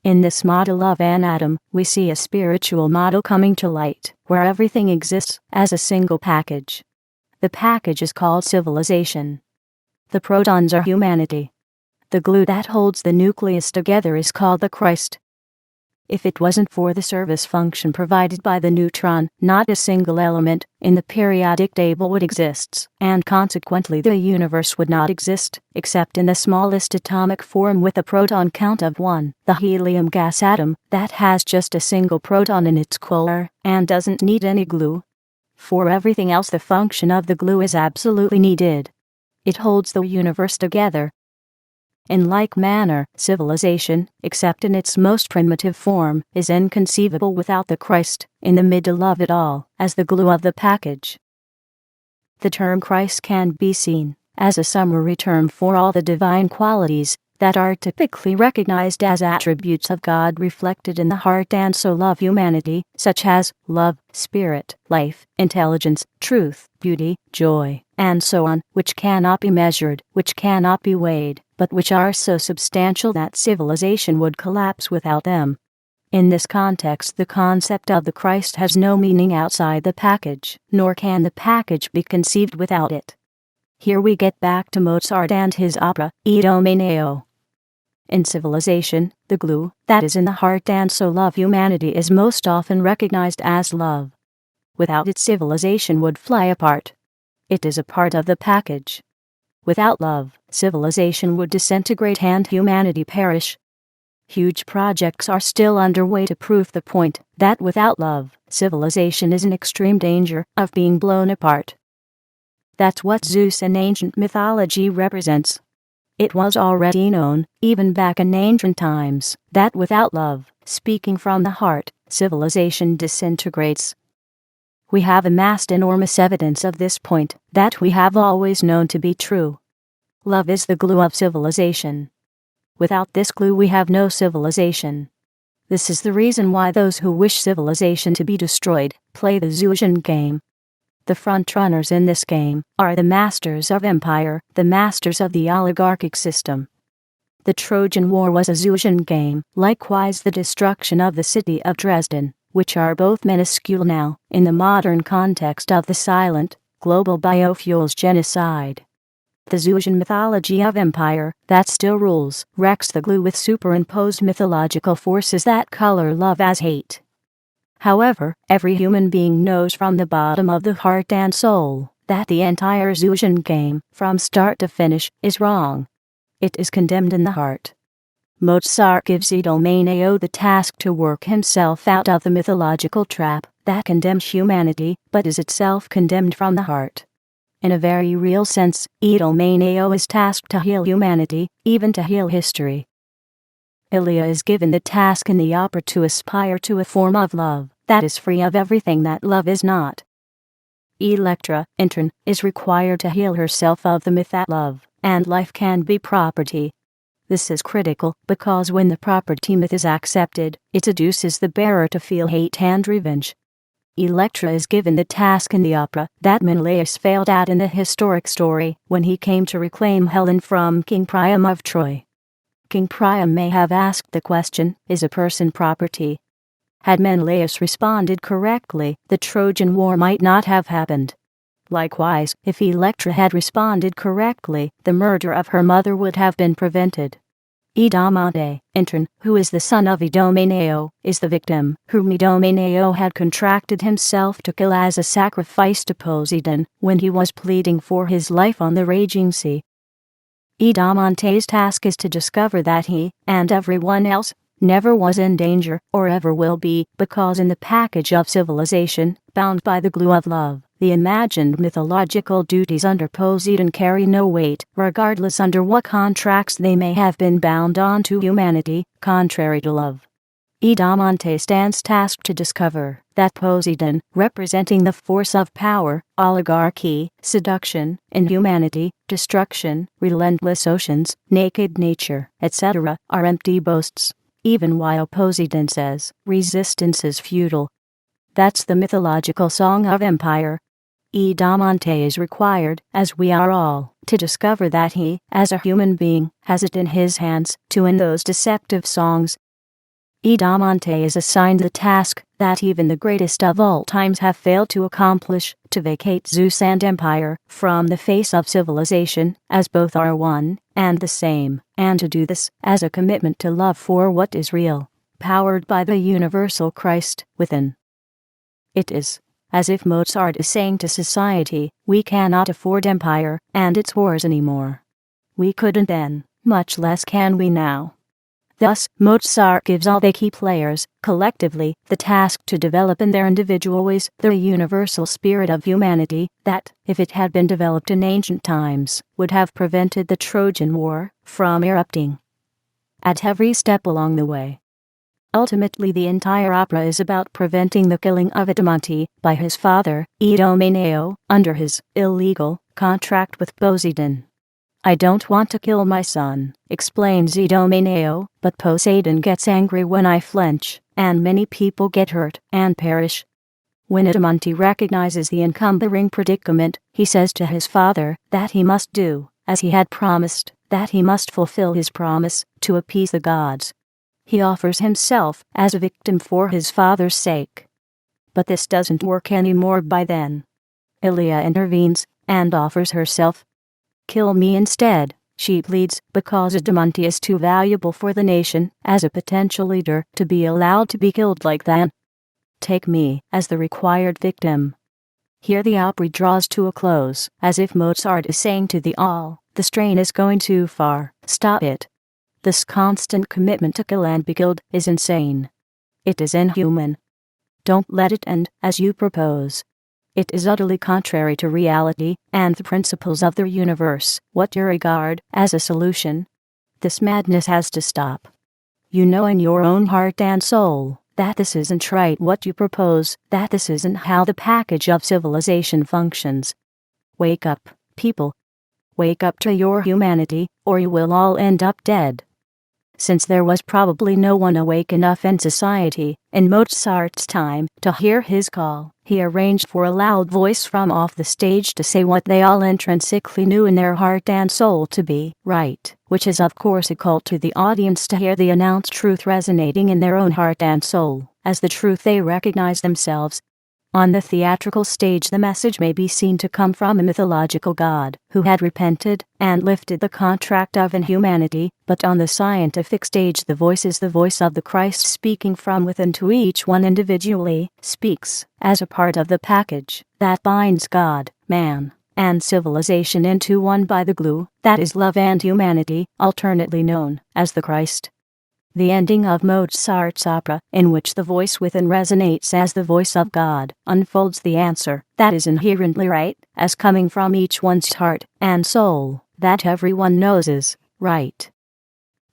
In this model of an atom, we see a spiritual model coming to light, where everything exists as a single package. The package is called civilization. The protons are humanity. The glue that holds the nucleus together is called the Christ. If it wasn't for the service function provided by the neutron, not a single element in the periodic table would exist, and consequently the universe would not exist, except in the smallest atomic form with a proton count of 1, the helium gas atom, that has just a single proton in its core, and doesn't need any glue. For everything else, the function of the glue is absolutely needed. It holds the universe together. In like manner, civilization, except in its most primitive form, is inconceivable without the Christ, in the middle of it all, as the glue of the package. The term Christ can be seen as a summary term for all the divine qualities that are typically recognized as attributes of God reflected in the heart and soul of humanity, such as love, spirit, life, intelligence, truth, beauty, joy, and so on, which cannot be measured, which cannot be weighed, but which are so substantial that civilization would collapse without them. In this context, the concept of the Christ has no meaning outside the package, nor can the package be conceived without it. Here we get back to Mozart and his opera, Idomeneo. In civilization, the glue that is in the heart and soul of humanity is most often recognized as love. Without it, civilization would fly apart. It is a part of the package. Without love, civilization would disintegrate and humanity perish. Huge projects are still underway to prove the point that without love, civilization is in extreme danger of being blown apart. That's what Zeus in ancient mythology represents. It was already known, even back in ancient times, that without love, speaking from the heart, civilization disintegrates. We have amassed enormous evidence of this point that we have always known to be true. Love is the glue of civilization. Without this glue, we have no civilization. This is the reason why those who wish civilization to be destroyed play the Zeusian game. The frontrunners in this game are the masters of empire, the masters of the oligarchic system. The Trojan War was a Zeusian game, likewise the destruction of the city of Dresden, which are both minuscule now, in the modern context of the silent, global biofuels genocide. The Zeusian mythology of empire that still rules wrecks the glue with superimposed mythological forces that color love as hate. However, every human being knows from the bottom of the heart and soul that the entire Zeusian game, from start to finish, is wrong. It is condemned in the heart. Mozart gives Idomeneo the task to work himself out of the mythological trap that condemns humanity, but is itself condemned from the heart. In a very real sense, Idomeneo is tasked to heal humanity, even to heal history. Ilya is given the task in the opera to aspire to a form of love that is free of everything that love is not. Electra, in turn, is required to heal herself of the myth that love and life can be property. This is critical because when the property myth is accepted, it seduces the bearer to feel hate and revenge. Electra is given the task in the opera that Menelaus failed at in the historic story when he came to reclaim Helen from King Priam of Troy. King Priam may have asked the question, is a person property? Had Menelaus responded correctly, the Trojan War might not have happened. Likewise, if Electra had responded correctly, the murder of her mother would have been prevented. Idamonte, in turn, who is the son of Idomeneo, is the victim whom Idomeneo had contracted himself to kill as a sacrifice to Poseidon when he was pleading for his life on the raging sea. Idamonte's task is to discover that he, and everyone else, never was in danger, or ever will be, because in the package of civilization, bound by the glue of love, the imagined mythological duties under Poseidon carry no weight, regardless under what contracts they may have been bound on to humanity, contrary to love. Idamonte stands tasked to discover that Poseidon, representing the force of power, oligarchy, seduction, inhumanity, destruction, relentless oceans, naked nature, etc., are empty boasts. Even while Poseidon says, resistance is futile. That's the mythological song of empire. Idamonte is required, as we are all, to discover that he, as a human being, has it in his hands to end those deceptive songs. Idamonte is assigned the task that even the greatest of all times have failed to accomplish, to vacate Zeus and empire from the face of civilization, as both are one and the same, and to do this as a commitment to love for what is real, powered by the universal Christ within. It is as if Mozart is saying to society, we cannot afford empire and its wars anymore. We couldn't then, much less can we now. Thus, Mozart gives all the key players, collectively, the task to develop in their individual ways the universal spirit of humanity that, if it had been developed in ancient times, would have prevented the Trojan War from erupting. At every step along the way. Ultimately, the entire opera is about preventing the killing of Idamonte by his father, Idomeneo, under his illegal contract with Poseidon. I don't want to kill my son, explains Idomeneo, but Poseidon gets angry when I flinch, and many people get hurt and perish. When Idamonte recognizes the encumbering predicament, he says to his father that he must do, as he had promised, that he must fulfill his promise to appease the gods. He offers himself as a victim for his father's sake. But this doesn't work anymore by then. Ilya intervenes and offers herself. Kill me instead, she pleads, because Idamonte is too valuable for the nation as a potential leader to be allowed to be killed like that. Take me as the required victim. Here the opera draws to a close, as if Mozart is saying to the all, the strain is going too far, stop it. This constant commitment to kill and be killed is insane. It is inhuman. Don't let it end as you propose. It is utterly contrary to reality and the principles of the universe, what you regard as a solution. This madness has to stop. You know in your own heart and soul that this isn't right what you propose, that this isn't how the package of civilization functions. Wake up, people. Wake up to your humanity, or you will all end up dead. since there was probably no one awake enough in society, in Mozart's time, to hear his call. He arranged for a loud voice from off the stage to say what they all intrinsically knew in their heart and soul to be right, which is of course equal to the audience to hear the announced truth resonating in their own heart and soul, as the truth they recognize themselves. On the theatrical stage, the message may be seen to come from a mythological god who had repented and lifted the contract of inhumanity, but on the scientific stage the voice is the voice of the Christ speaking from within to each one individually, speaks as a part of the package that binds God, man, and civilization into one by the glue that is love and humanity, alternately known as the Christ. The ending of Mozart's opera, in which the voice within resonates as the voice of God, unfolds the answer that is inherently right, as coming from each one's heart and soul, that everyone knows is right.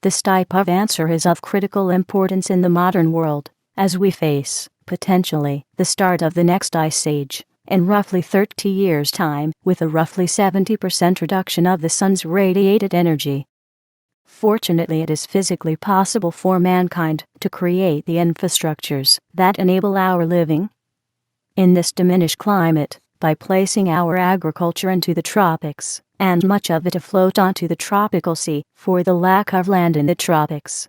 This type of answer is of critical importance in the modern world, as we face, potentially, the start of the next ice age, in roughly 30 years' time, with a roughly 70% reduction of the sun's radiated energy. Fortunately, it is physically possible for mankind to create the infrastructures that enable our living in this diminished climate by placing our agriculture into the tropics, and much of it afloat onto the tropical sea for the lack of land in the tropics.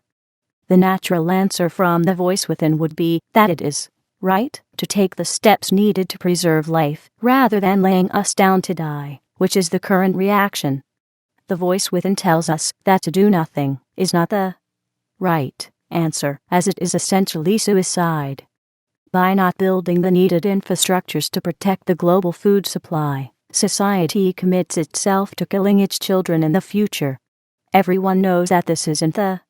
The natural answer from the voice within would be that it is right to take the steps needed to preserve life rather than laying us down to die, which is the current reaction. The voice within tells us that to do nothing is not the right answer, as it is essentially suicide. By not building the needed infrastructures to protect the global food supply, society commits itself to killing its children in the future. Everyone knows that this isn't the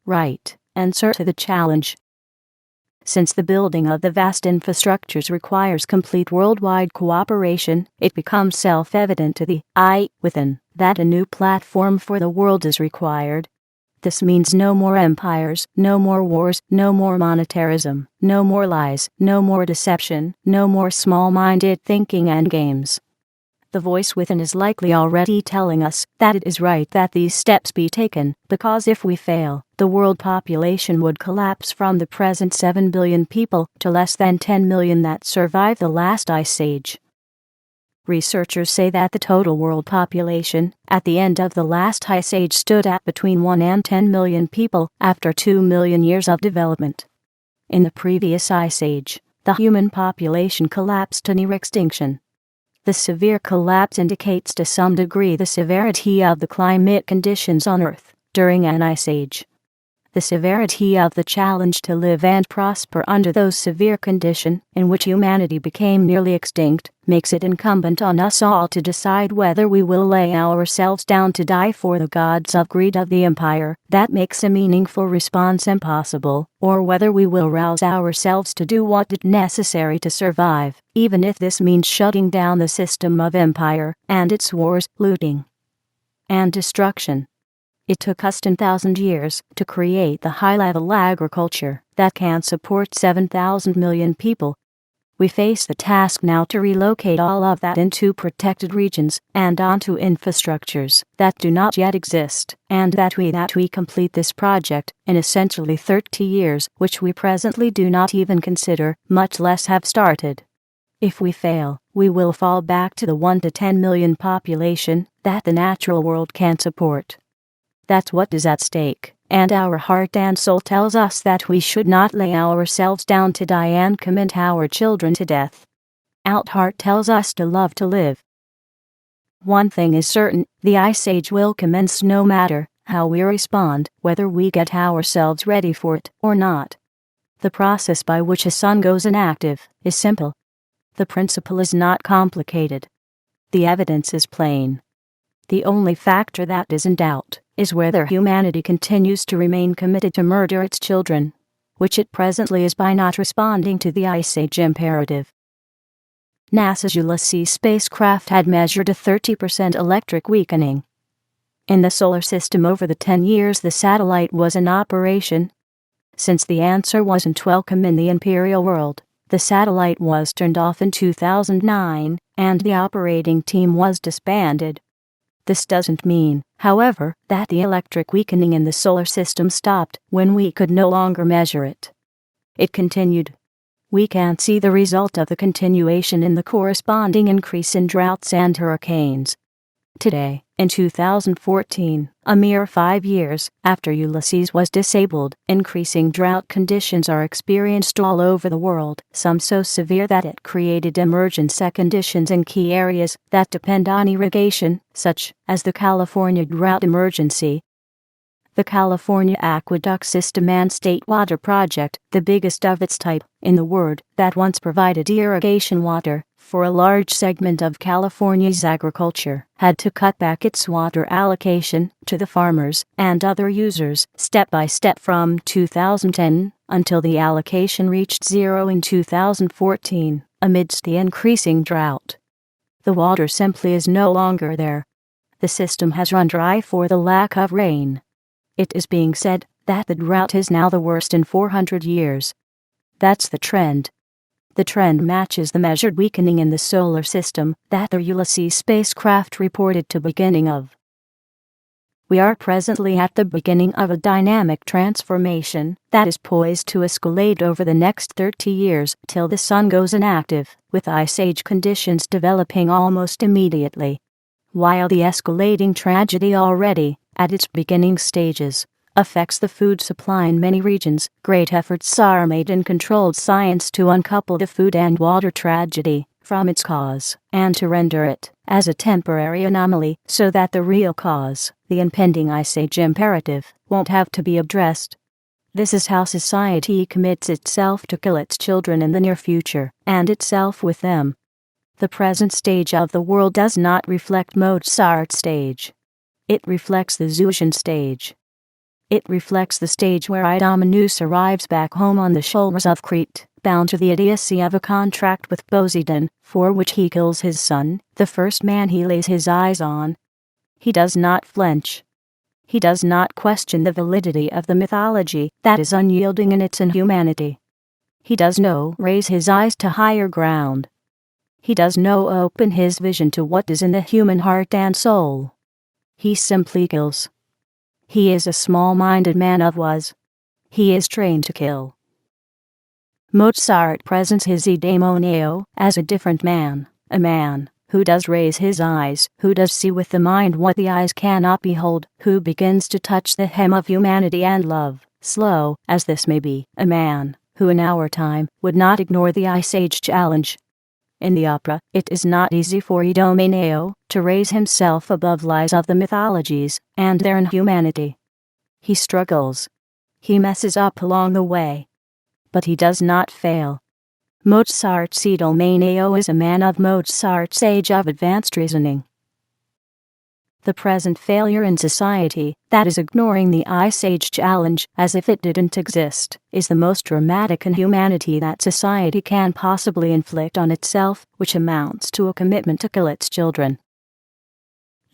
right answer to the challenge. Since the building of the vast infrastructures requires complete worldwide cooperation, it becomes self-evident to the I within that a new platform for the world is required. This means no more empires, no more wars, no more monetarism, no more lies, no more deception, no more small-minded thinking and games. The voice within is likely already telling us that it is right that these steps be taken, because if we fail, the world population would collapse from the present 7 billion people to less than 10 million that survived the last ice age. Researchers say that the total world population at the end of the last ice age stood at between 1 and 10 million people after 2 million years of development. In the previous ice age, the human population collapsed to near extinction. The severe collapse indicates to some degree the severity of the climate conditions on Earth during an ice age. The severity of the challenge to live and prosper under those severe conditions, in which humanity became nearly extinct, makes it incumbent on us all to decide whether we will lay ourselves down to die for the gods of greed of the empire that makes a meaningful response impossible, or whether we will rouse ourselves to do what is necessary to survive, even if this means shutting down the system of empire and its wars, looting, and destruction. It took us 10,000 years to create the high-level agriculture that can support 7,000 million people. We face the task now to relocate all of that into protected regions and onto infrastructures that do not yet exist, and that we complete this project in essentially 30 years, which we presently do not even consider, much less have started. If we fail, we will fall back to the 1 to 10 million population that the natural world can support. That's what is at stake, and our heart and soul tells us that we should not lay ourselves down to die and commit our children to death. Out heart tells us to love to live. One thing is certain, the ice age will commence no matter how we respond, whether we get ourselves ready for it or not. The process by which a sun goes inactive is simple. The principle is not complicated. The evidence is plain. The only factor that is in doubt is whether humanity continues to remain committed to murder its children, which it presently is by not responding to the Ice Age imperative. NASA's Ulysses spacecraft had measured a 30% electric weakening in the solar system over the 10 years the satellite was in operation. Since the answer wasn't welcome in the imperial world, the satellite was turned off in 2009, and the operating team was disbanded. This doesn't mean, however, that the electric weakening in the solar system stopped when we could no longer measure it. It continued. We can see the result of the continuation in the corresponding increase in droughts and hurricanes. Today, in 2014, a mere 5 years after Ulysses was disabled, increasing drought conditions are experienced all over the world, some so severe that it created emergency conditions in key areas that depend on irrigation, such as the California drought emergency. The California Aqueduct System and State Water Project, the biggest of its type in the world, that once provided irrigation water for a large segment of California's agriculture, had to cut back its water allocation to the farmers and other users step by step from 2010 until the allocation reached zero in 2014, amidst the increasing drought. The water simply is no longer there. The system has run dry for the lack of rain. It is being said that the drought is now the worst in 400 years. That's the trend. The trend matches the measured weakening in the solar system that the Ulysses spacecraft reported to beginning of. We are presently at the beginning of a dynamic transformation that is poised to escalate over the next 30 years till the sun goes inactive, with ice age conditions developing almost immediately. While the escalating tragedy already, at its beginning stages, affects the food supply in many regions, great efforts are made in controlled science to uncouple the food and water tragedy from its cause, and to render it as a temporary anomaly so that the real cause, the impending ice age imperative, won't have to be addressed. This is how society commits itself to kill its children in the near future, and itself with them. The present stage of the world does not reflect Mozart's stage. It reflects the Zeusian stage. It reflects the stage where Idomeneus arrives back home on the shoulders of Crete, bound to the idiocy of a contract with Poseidon, for which he kills his son, the first man he lays his eyes on. He does not flinch. He does not question the validity of the mythology that is unyielding in its inhumanity. He does no raise his eyes to higher ground. He does no open his vision to what is in the human heart and soul. He simply kills. He is a small-minded man of was. He is trained to kill. Mozart presents his Idaemoneo as a different man, a man who does raise his eyes, who does see with the mind what the eyes cannot behold, who begins to touch the hem of humanity and love, slow as this may be, a man who in our time would not ignore the Ice Age challenge. In the opera, it is not easy for Idomeneo to raise himself above lies of the mythologies and their inhumanity. He struggles. He messes up along the way. But he does not fail. Mozart's Idomeneo is a man of Mozart's age of advanced reasoning. The present failure in society, that is ignoring the Ice Age challenge as if it didn't exist, is the most dramatic inhumanity that society can possibly inflict on itself, which amounts to a commitment to kill its children.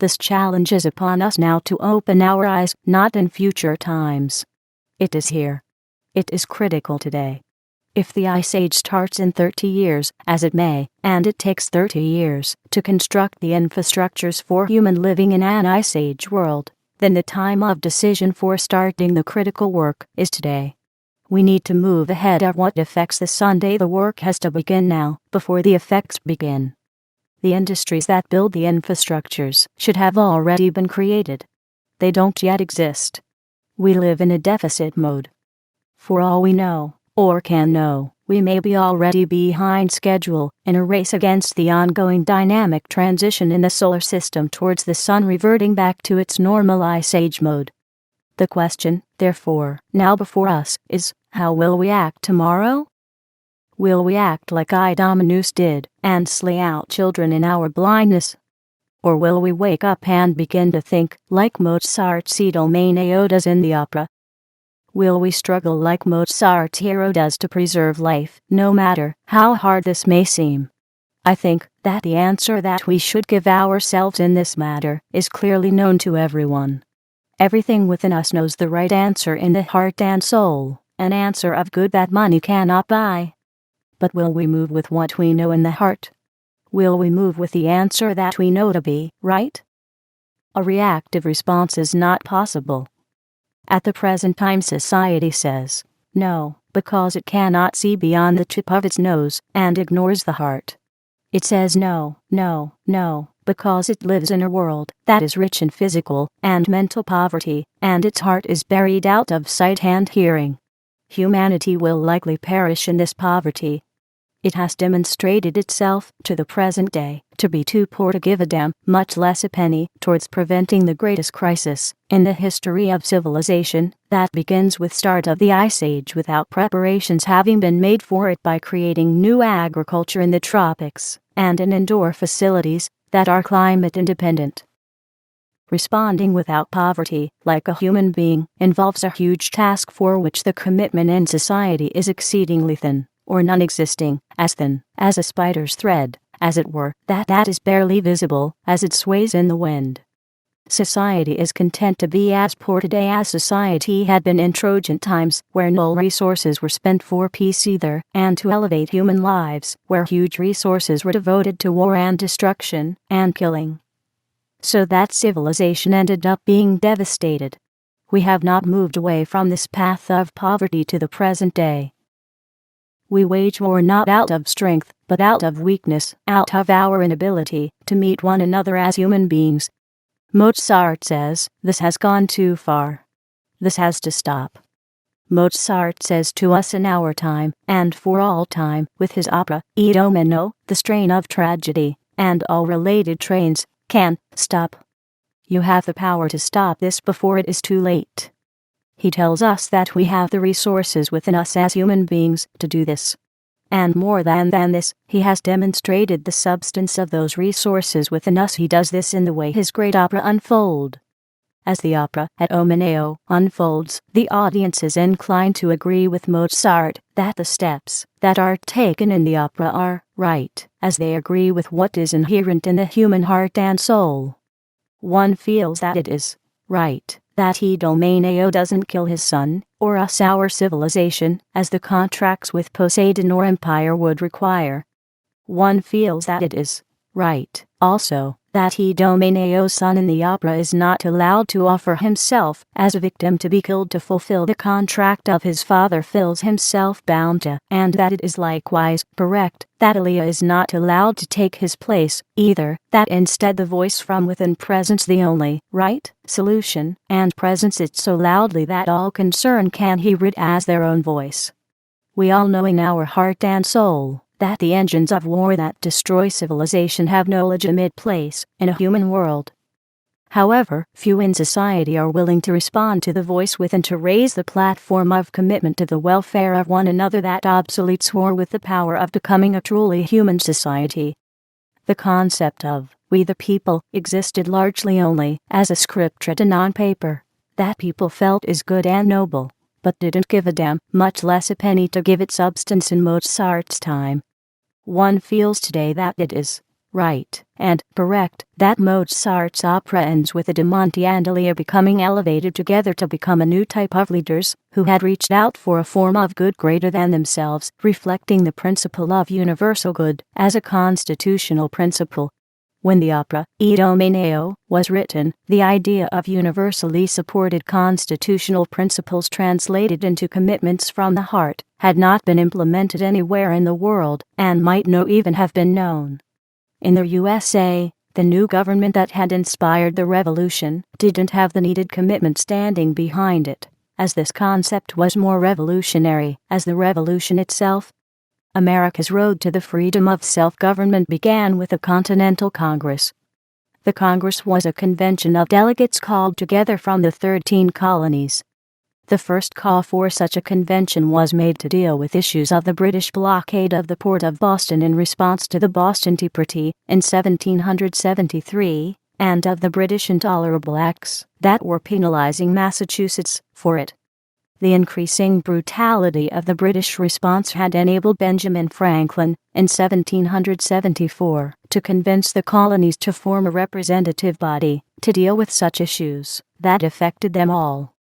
This challenge is upon us now to open our eyes, not in future times. It is here. It is critical today. If the Ice Age starts in 30 years, as it may, and it takes 30 years to construct the infrastructures for human living in an Ice Age world, then the time of decision for starting the critical work is today. We need to move ahead of what affects the Sunday. The work has to begin now, before the effects begin. The industries that build the infrastructures should have already been created. They don't yet exist. We live in a deficit mode. For all we know, or can know, we may be already behind schedule in a race against the ongoing dynamic transition in the solar system towards the sun reverting back to its normal Ice Age mode. The question, therefore, now before us is, how will we act tomorrow? Will we act like Idomeneus did and slay out children in our blindness? Or will we wake up and begin to think like Mozart's Idomeneo does in the opera? Will we struggle like Mozart's hero does to preserve life, no matter how hard this may seem? I think that the answer that we should give ourselves in this matter is clearly known to everyone. Everything within us knows the right answer in the heart and soul, an answer of good that money cannot buy. But will we move with what we know in the heart? Will we move with the answer that we know to be right? A reactive response is not possible. At the present time, society says no, because it cannot see beyond the tip of its nose and ignores the heart. It says no, no, no, because it lives in a world that is rich in physical and mental poverty, and its heart is buried out of sight and hearing. Humanity will likely perish in this poverty. It has demonstrated itself, to the present day, to be too poor to give a damn, much less a penny, towards preventing the greatest crisis in the history of civilization, that begins with start of the Ice Age without preparations having been made for it by creating new agriculture in the tropics and in indoor facilities that are climate independent. Responding without poverty, like a human being, involves a huge task for which the commitment in society is exceedingly thin, or non-existing, as thin as a spider's thread, as it were, that is barely visible as it sways in the wind. Society is content to be as poor today as society had been in Trojan times, where no resources were spent for peace either, and to elevate human lives, where huge resources were devoted to war and destruction and killing. So that civilization ended up being devastated. We have not moved away from this path of poverty to the present day. We wage war not out of strength, but out of weakness, out of our inability to meet one another as human beings. Mozart says, this has gone too far. This has to stop. Mozart says to us in our time, and for all time, with his opera, Idomeno, the strain of tragedy, and all related trains, can stop. You have the power to stop this before it is too late. He tells us that we have the resources within us as human beings to do this. And more than this, he has demonstrated the substance of those resources within us. He does this in the way his great opera unfolds. As the opera at Omeneo unfolds, the audience is inclined to agree with Mozart that the steps that are taken in the opera are right, as they agree with what is inherent in the human heart and soul. One feels that it is right that Idomeneo doesn't kill his son, or us our civilization, as the contracts with Poseidon or Empire would require. One feels that it is right, also, that Idomeneo's son in the opera is not allowed to offer himself as a victim to be killed to fulfill the contract of his father feels himself bound to, and that it is likewise correct that Elia is not allowed to take his place, either, that instead the voice from within presents the only right solution, and presents it so loudly that all concerned can hear it as their own voice. We all know in our heart and soul that the engines of war that destroy civilization have no legitimate place in a human world. However, few in society are willing to respond to the voice within to raise the platform of commitment to the welfare of one another that obsoletes war with the power of becoming a truly human society. The concept of "we the people" existed largely only as a script written on paper that people felt is good and noble, but didn't give a damn, much less a penny to give it substance in Mozart's time. One feels today that it is right and correct that Mozart's opera ends with Adamonte and Elia becoming elevated together to become a new type of leaders who had reached out for a form of good greater than themselves, reflecting the principle of universal good as a constitutional principle. When the opera, Idomeneo, was written, the idea of universally supported constitutional principles translated into commitments from the heart had not been implemented anywhere in the world, and might not even have been known. In the USA, the new government that had inspired the revolution didn't have the needed commitment standing behind it, as this concept was more revolutionary as the revolution itself. America's road to the freedom of self-government began with the Continental Congress. The Congress was a convention of delegates called together from the 13 colonies. The first call for such a convention was made to deal with issues of the British blockade of the port of Boston in response to the Boston Tea Party in 1773, and of the British intolerable acts that were penalizing Massachusetts for it. The increasing brutality of the British response had enabled Benjamin Franklin, in 1774, to convince the colonies to form a representative body to deal with such issues that affected them all.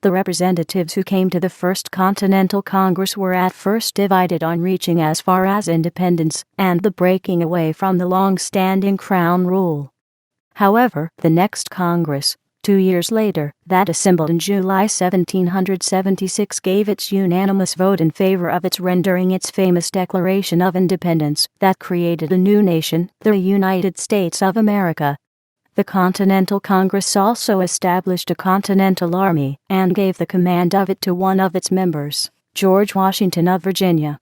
The representatives who came to the First Continental Congress were at first divided on reaching as far as independence and the breaking away from the long-standing Crown rule. However, the next Congress, 2 years later, that assembled in July 1776 gave its unanimous vote in favor of its rendering its famous Declaration of Independence that created a new nation, the United States of America. The Continental Congress also established a Continental Army and gave the command of it to one of its members, George Washington of Virginia.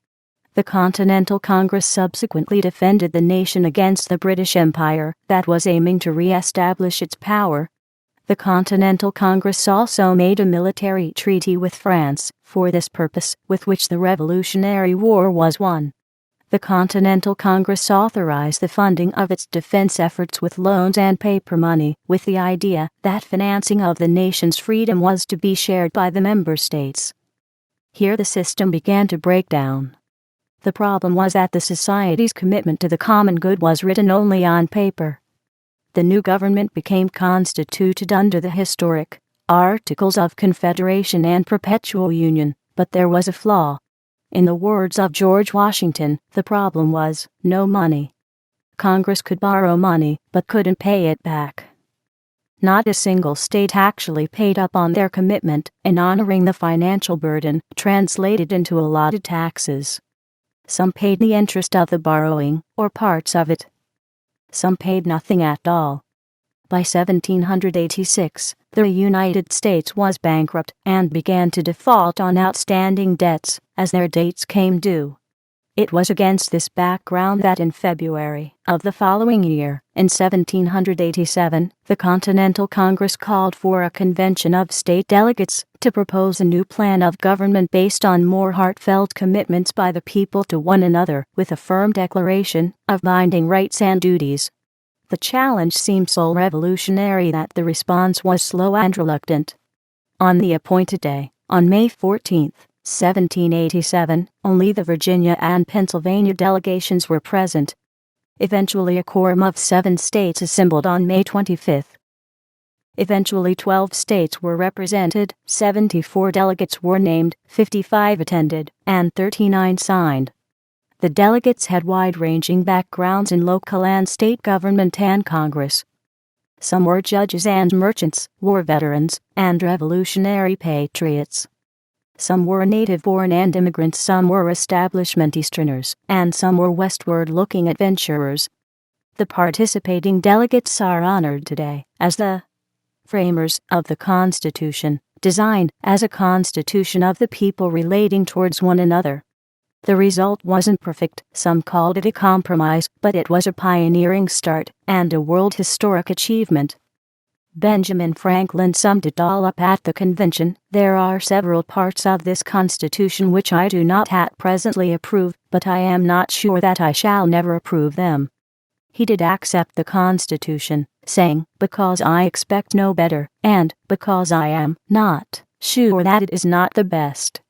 The Continental Congress subsequently defended the nation against the British Empire that was aiming to re-establish its power. The Continental Congress also made a military treaty with France for this purpose, with which the Revolutionary War was won. The Continental Congress authorized the funding of its defense efforts with loans and paper money, with the idea that financing of the nation's freedom was to be shared by the member states. Here the system began to break down. The problem was that the society's commitment to the common good was written only on paper. The new government became constituted under the historic Articles of Confederation and Perpetual Union, but there was a flaw. In the words of George Washington, the problem was no money. Congress could borrow money, but couldn't pay it back. Not a single state actually paid up on their commitment in honoring the financial burden translated into allotted taxes. Some paid the interest of the borrowing, or parts of it. Some paid nothing at all. By 1786, the United States was bankrupt and began to default on outstanding debts as their dates came due. It was against this background that in February of the following year, in 1787, the Continental Congress called for a convention of state delegates to propose a new plan of government based on more heartfelt commitments by the people to one another, with a firm declaration of binding rights and duties. The challenge seemed so revolutionary that the response was slow and reluctant. On the appointed day, on May 14, 1787, only the Virginia and Pennsylvania delegations were present. Eventually a quorum of 7 states assembled on May 25. Eventually 12 states were represented, 74 delegates were named, 55 attended, and 39 signed. The delegates had wide-ranging backgrounds in local and state government and Congress. Some were judges and merchants, war veterans, and revolutionary patriots. Some were native-born and immigrants, some were establishment Easterners, and some were westward-looking adventurers. The participating delegates are honored today as the framers of the Constitution, designed as a constitution of the people relating towards one another. The result wasn't perfect, some called it a compromise, but it was a pioneering start and a world historic achievement. Benjamin Franklin summed it all up at the convention: "There are several parts of this Constitution which I do not at presently approve, but I am not sure that I shall never approve them." He did accept the Constitution, saying, "Because I expect no better, and because I am not sure that it is not the best."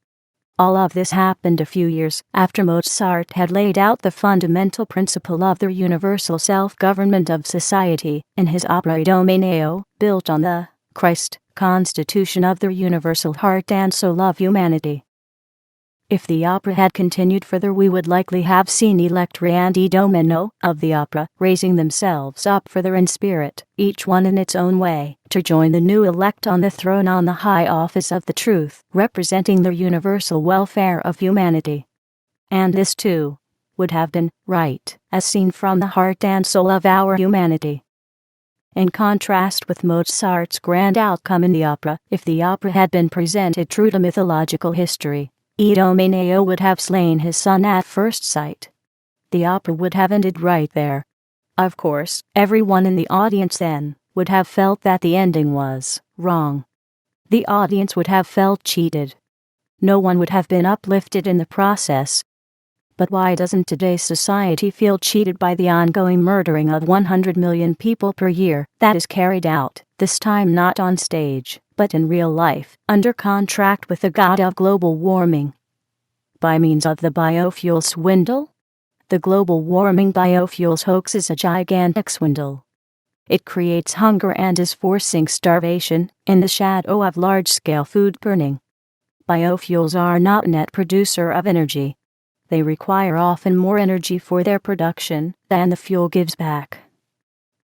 All of this happened a few years after Mozart had laid out the fundamental principle of the universal self-government of society in his opera Idomeneo, built on the Christ Constitution of the universal heart and soul of humanity. If the opera had continued further, we would likely have seen Electra and Idomeno of the opera raising themselves up further in spirit, each one in its own way, to join the new elect on the throne on the high office of the truth, representing the universal welfare of humanity. And this, too, would have been right, as seen from the heart and soul of our humanity. In contrast with Mozart's grand outcome in the opera, if the opera had been presented true to mythological history, Idomeneo would have slain his son at first sight. The opera would have ended right there. Of course, everyone in the audience then would have felt that the ending was wrong. The audience would have felt cheated. No one would have been uplifted in the process. But why doesn't today's society feel cheated by the ongoing murdering of 100 million people per year that is carried out, this time not on stage, but in real life, under contract with the god of global warming? By means of the biofuel swindle? The global warming biofuels hoax is a gigantic swindle. It creates hunger and is forcing starvation in the shadow of large-scale food burning. Biofuels are not a net producer of energy. They require often more energy for their production than the fuel gives back.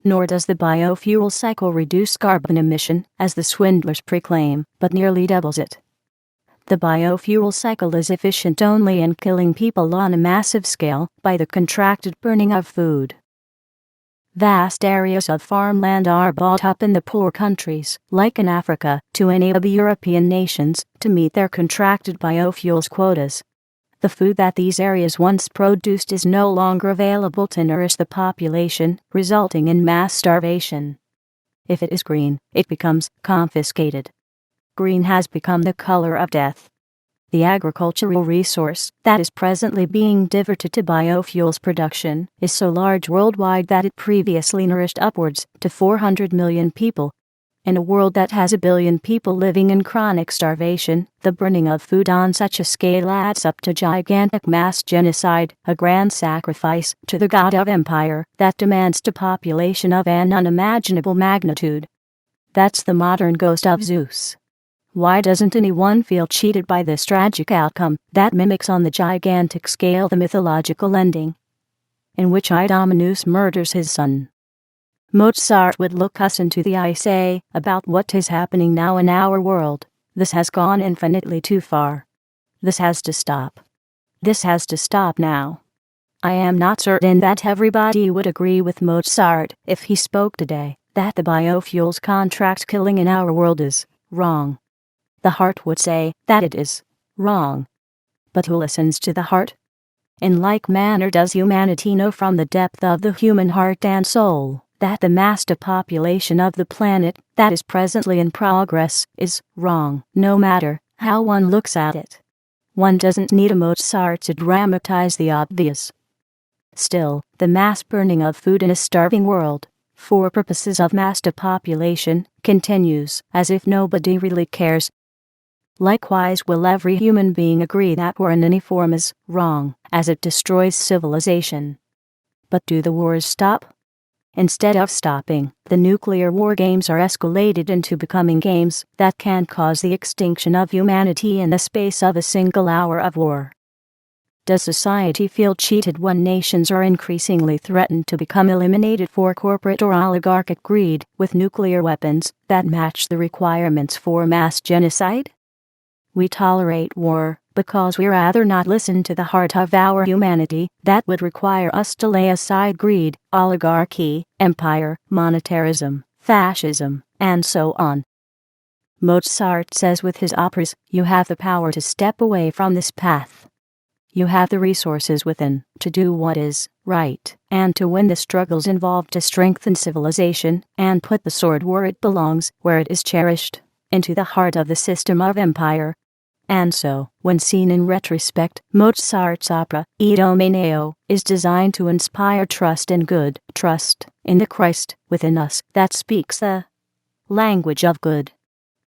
Nor does the biofuel cycle reduce carbon emission, as the swindlers proclaim, but nearly doubles it. The biofuel cycle is efficient only in killing people on a massive scale by the contracted burning of food. Vast areas of farmland are bought up in the poor countries, like in Africa, to enable European nations to meet their contracted biofuels quotas. The food that these areas once produced is no longer available to nourish the population, resulting in mass starvation. If it is green, it becomes confiscated. Green has become the color of death. The agricultural resource that is presently being diverted to biofuels production is so large worldwide that it previously nourished upwards to 400 million people. In a world that has 1 billion people living in chronic starvation, the burning of food on such a scale adds up to gigantic mass genocide, a grand sacrifice to the god of empire that demands a population of an unimaginable magnitude. That's the modern ghost of Zeus. Why doesn't anyone feel cheated by this tragic outcome that mimics on the gigantic scale the mythological ending, in which Idomeneus murders his son? Mozart would look us into the eye, say about what is happening now in our world: this has gone infinitely too far. This has to stop. This has to stop now. I am not certain that everybody would agree with Mozart if he spoke today, that the biofuels contract killing in our world is wrong. The heart would say that it is wrong. But who listens to the heart? In like manner does humanity know from the depth of the human heart and soul that the mass population of the planet that is presently in progress is wrong, no matter how one looks at it. One doesn't need a Mozart to dramatize the obvious. Still, the mass burning of food in a starving world, for purposes of mass population, continues as if nobody really cares. Likewise will every human being agree that war in any form is wrong, as it destroys civilization. But do the wars stop? Instead of stopping, the nuclear war games are escalated into becoming games that can cause the extinction of humanity in the space of a single hour of war. Does society feel cheated when nations are increasingly threatened to become eliminated for corporate or oligarchic greed with nuclear weapons that match the requirements for mass genocide? We tolerate war because we rather not listen to the heart of our humanity that would require us to lay aside greed, oligarchy, empire, monetarism, fascism, and so on. Mozart says with his operas, you have the power to step away from this path. You have the resources within to do what is right and to win the struggles involved to strengthen civilization and put the sword where it belongs, where it is cherished, into the heart of the system of empire. And so, when seen in retrospect, Mozart's opera, Idomeneo, is designed to inspire trust in good, trust in the Christ within us that speaks the language of good.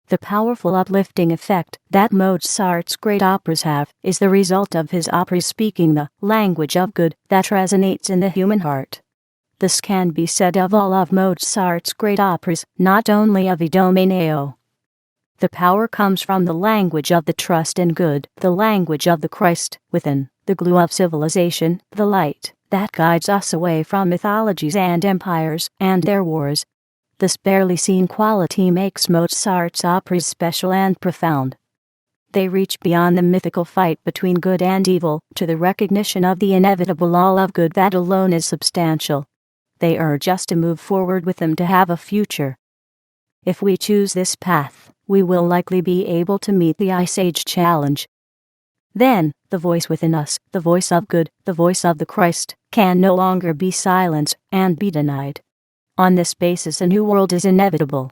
The powerful uplifting effect that Mozart's great operas have is the result of his operas speaking the language of good that resonates in the human heart. This can be said of all of Mozart's great operas, not only of Idomeneo. The power comes from the language of the trust in good, the language of the Christ within, the glue of civilization, the light that guides us away from mythologies and empires and their wars. This barely seen quality makes Mozart's operas special and profound. They reach beyond the mythical fight between good and evil to the recognition of the inevitable all of good that alone is substantial. They urge us to move forward with them to have a future. If we choose this path, we will likely be able to meet the Ice Age challenge. Then, the voice within us, the voice of good, the voice of the Christ, can no longer be silenced and be denied. On this basis a new world is inevitable,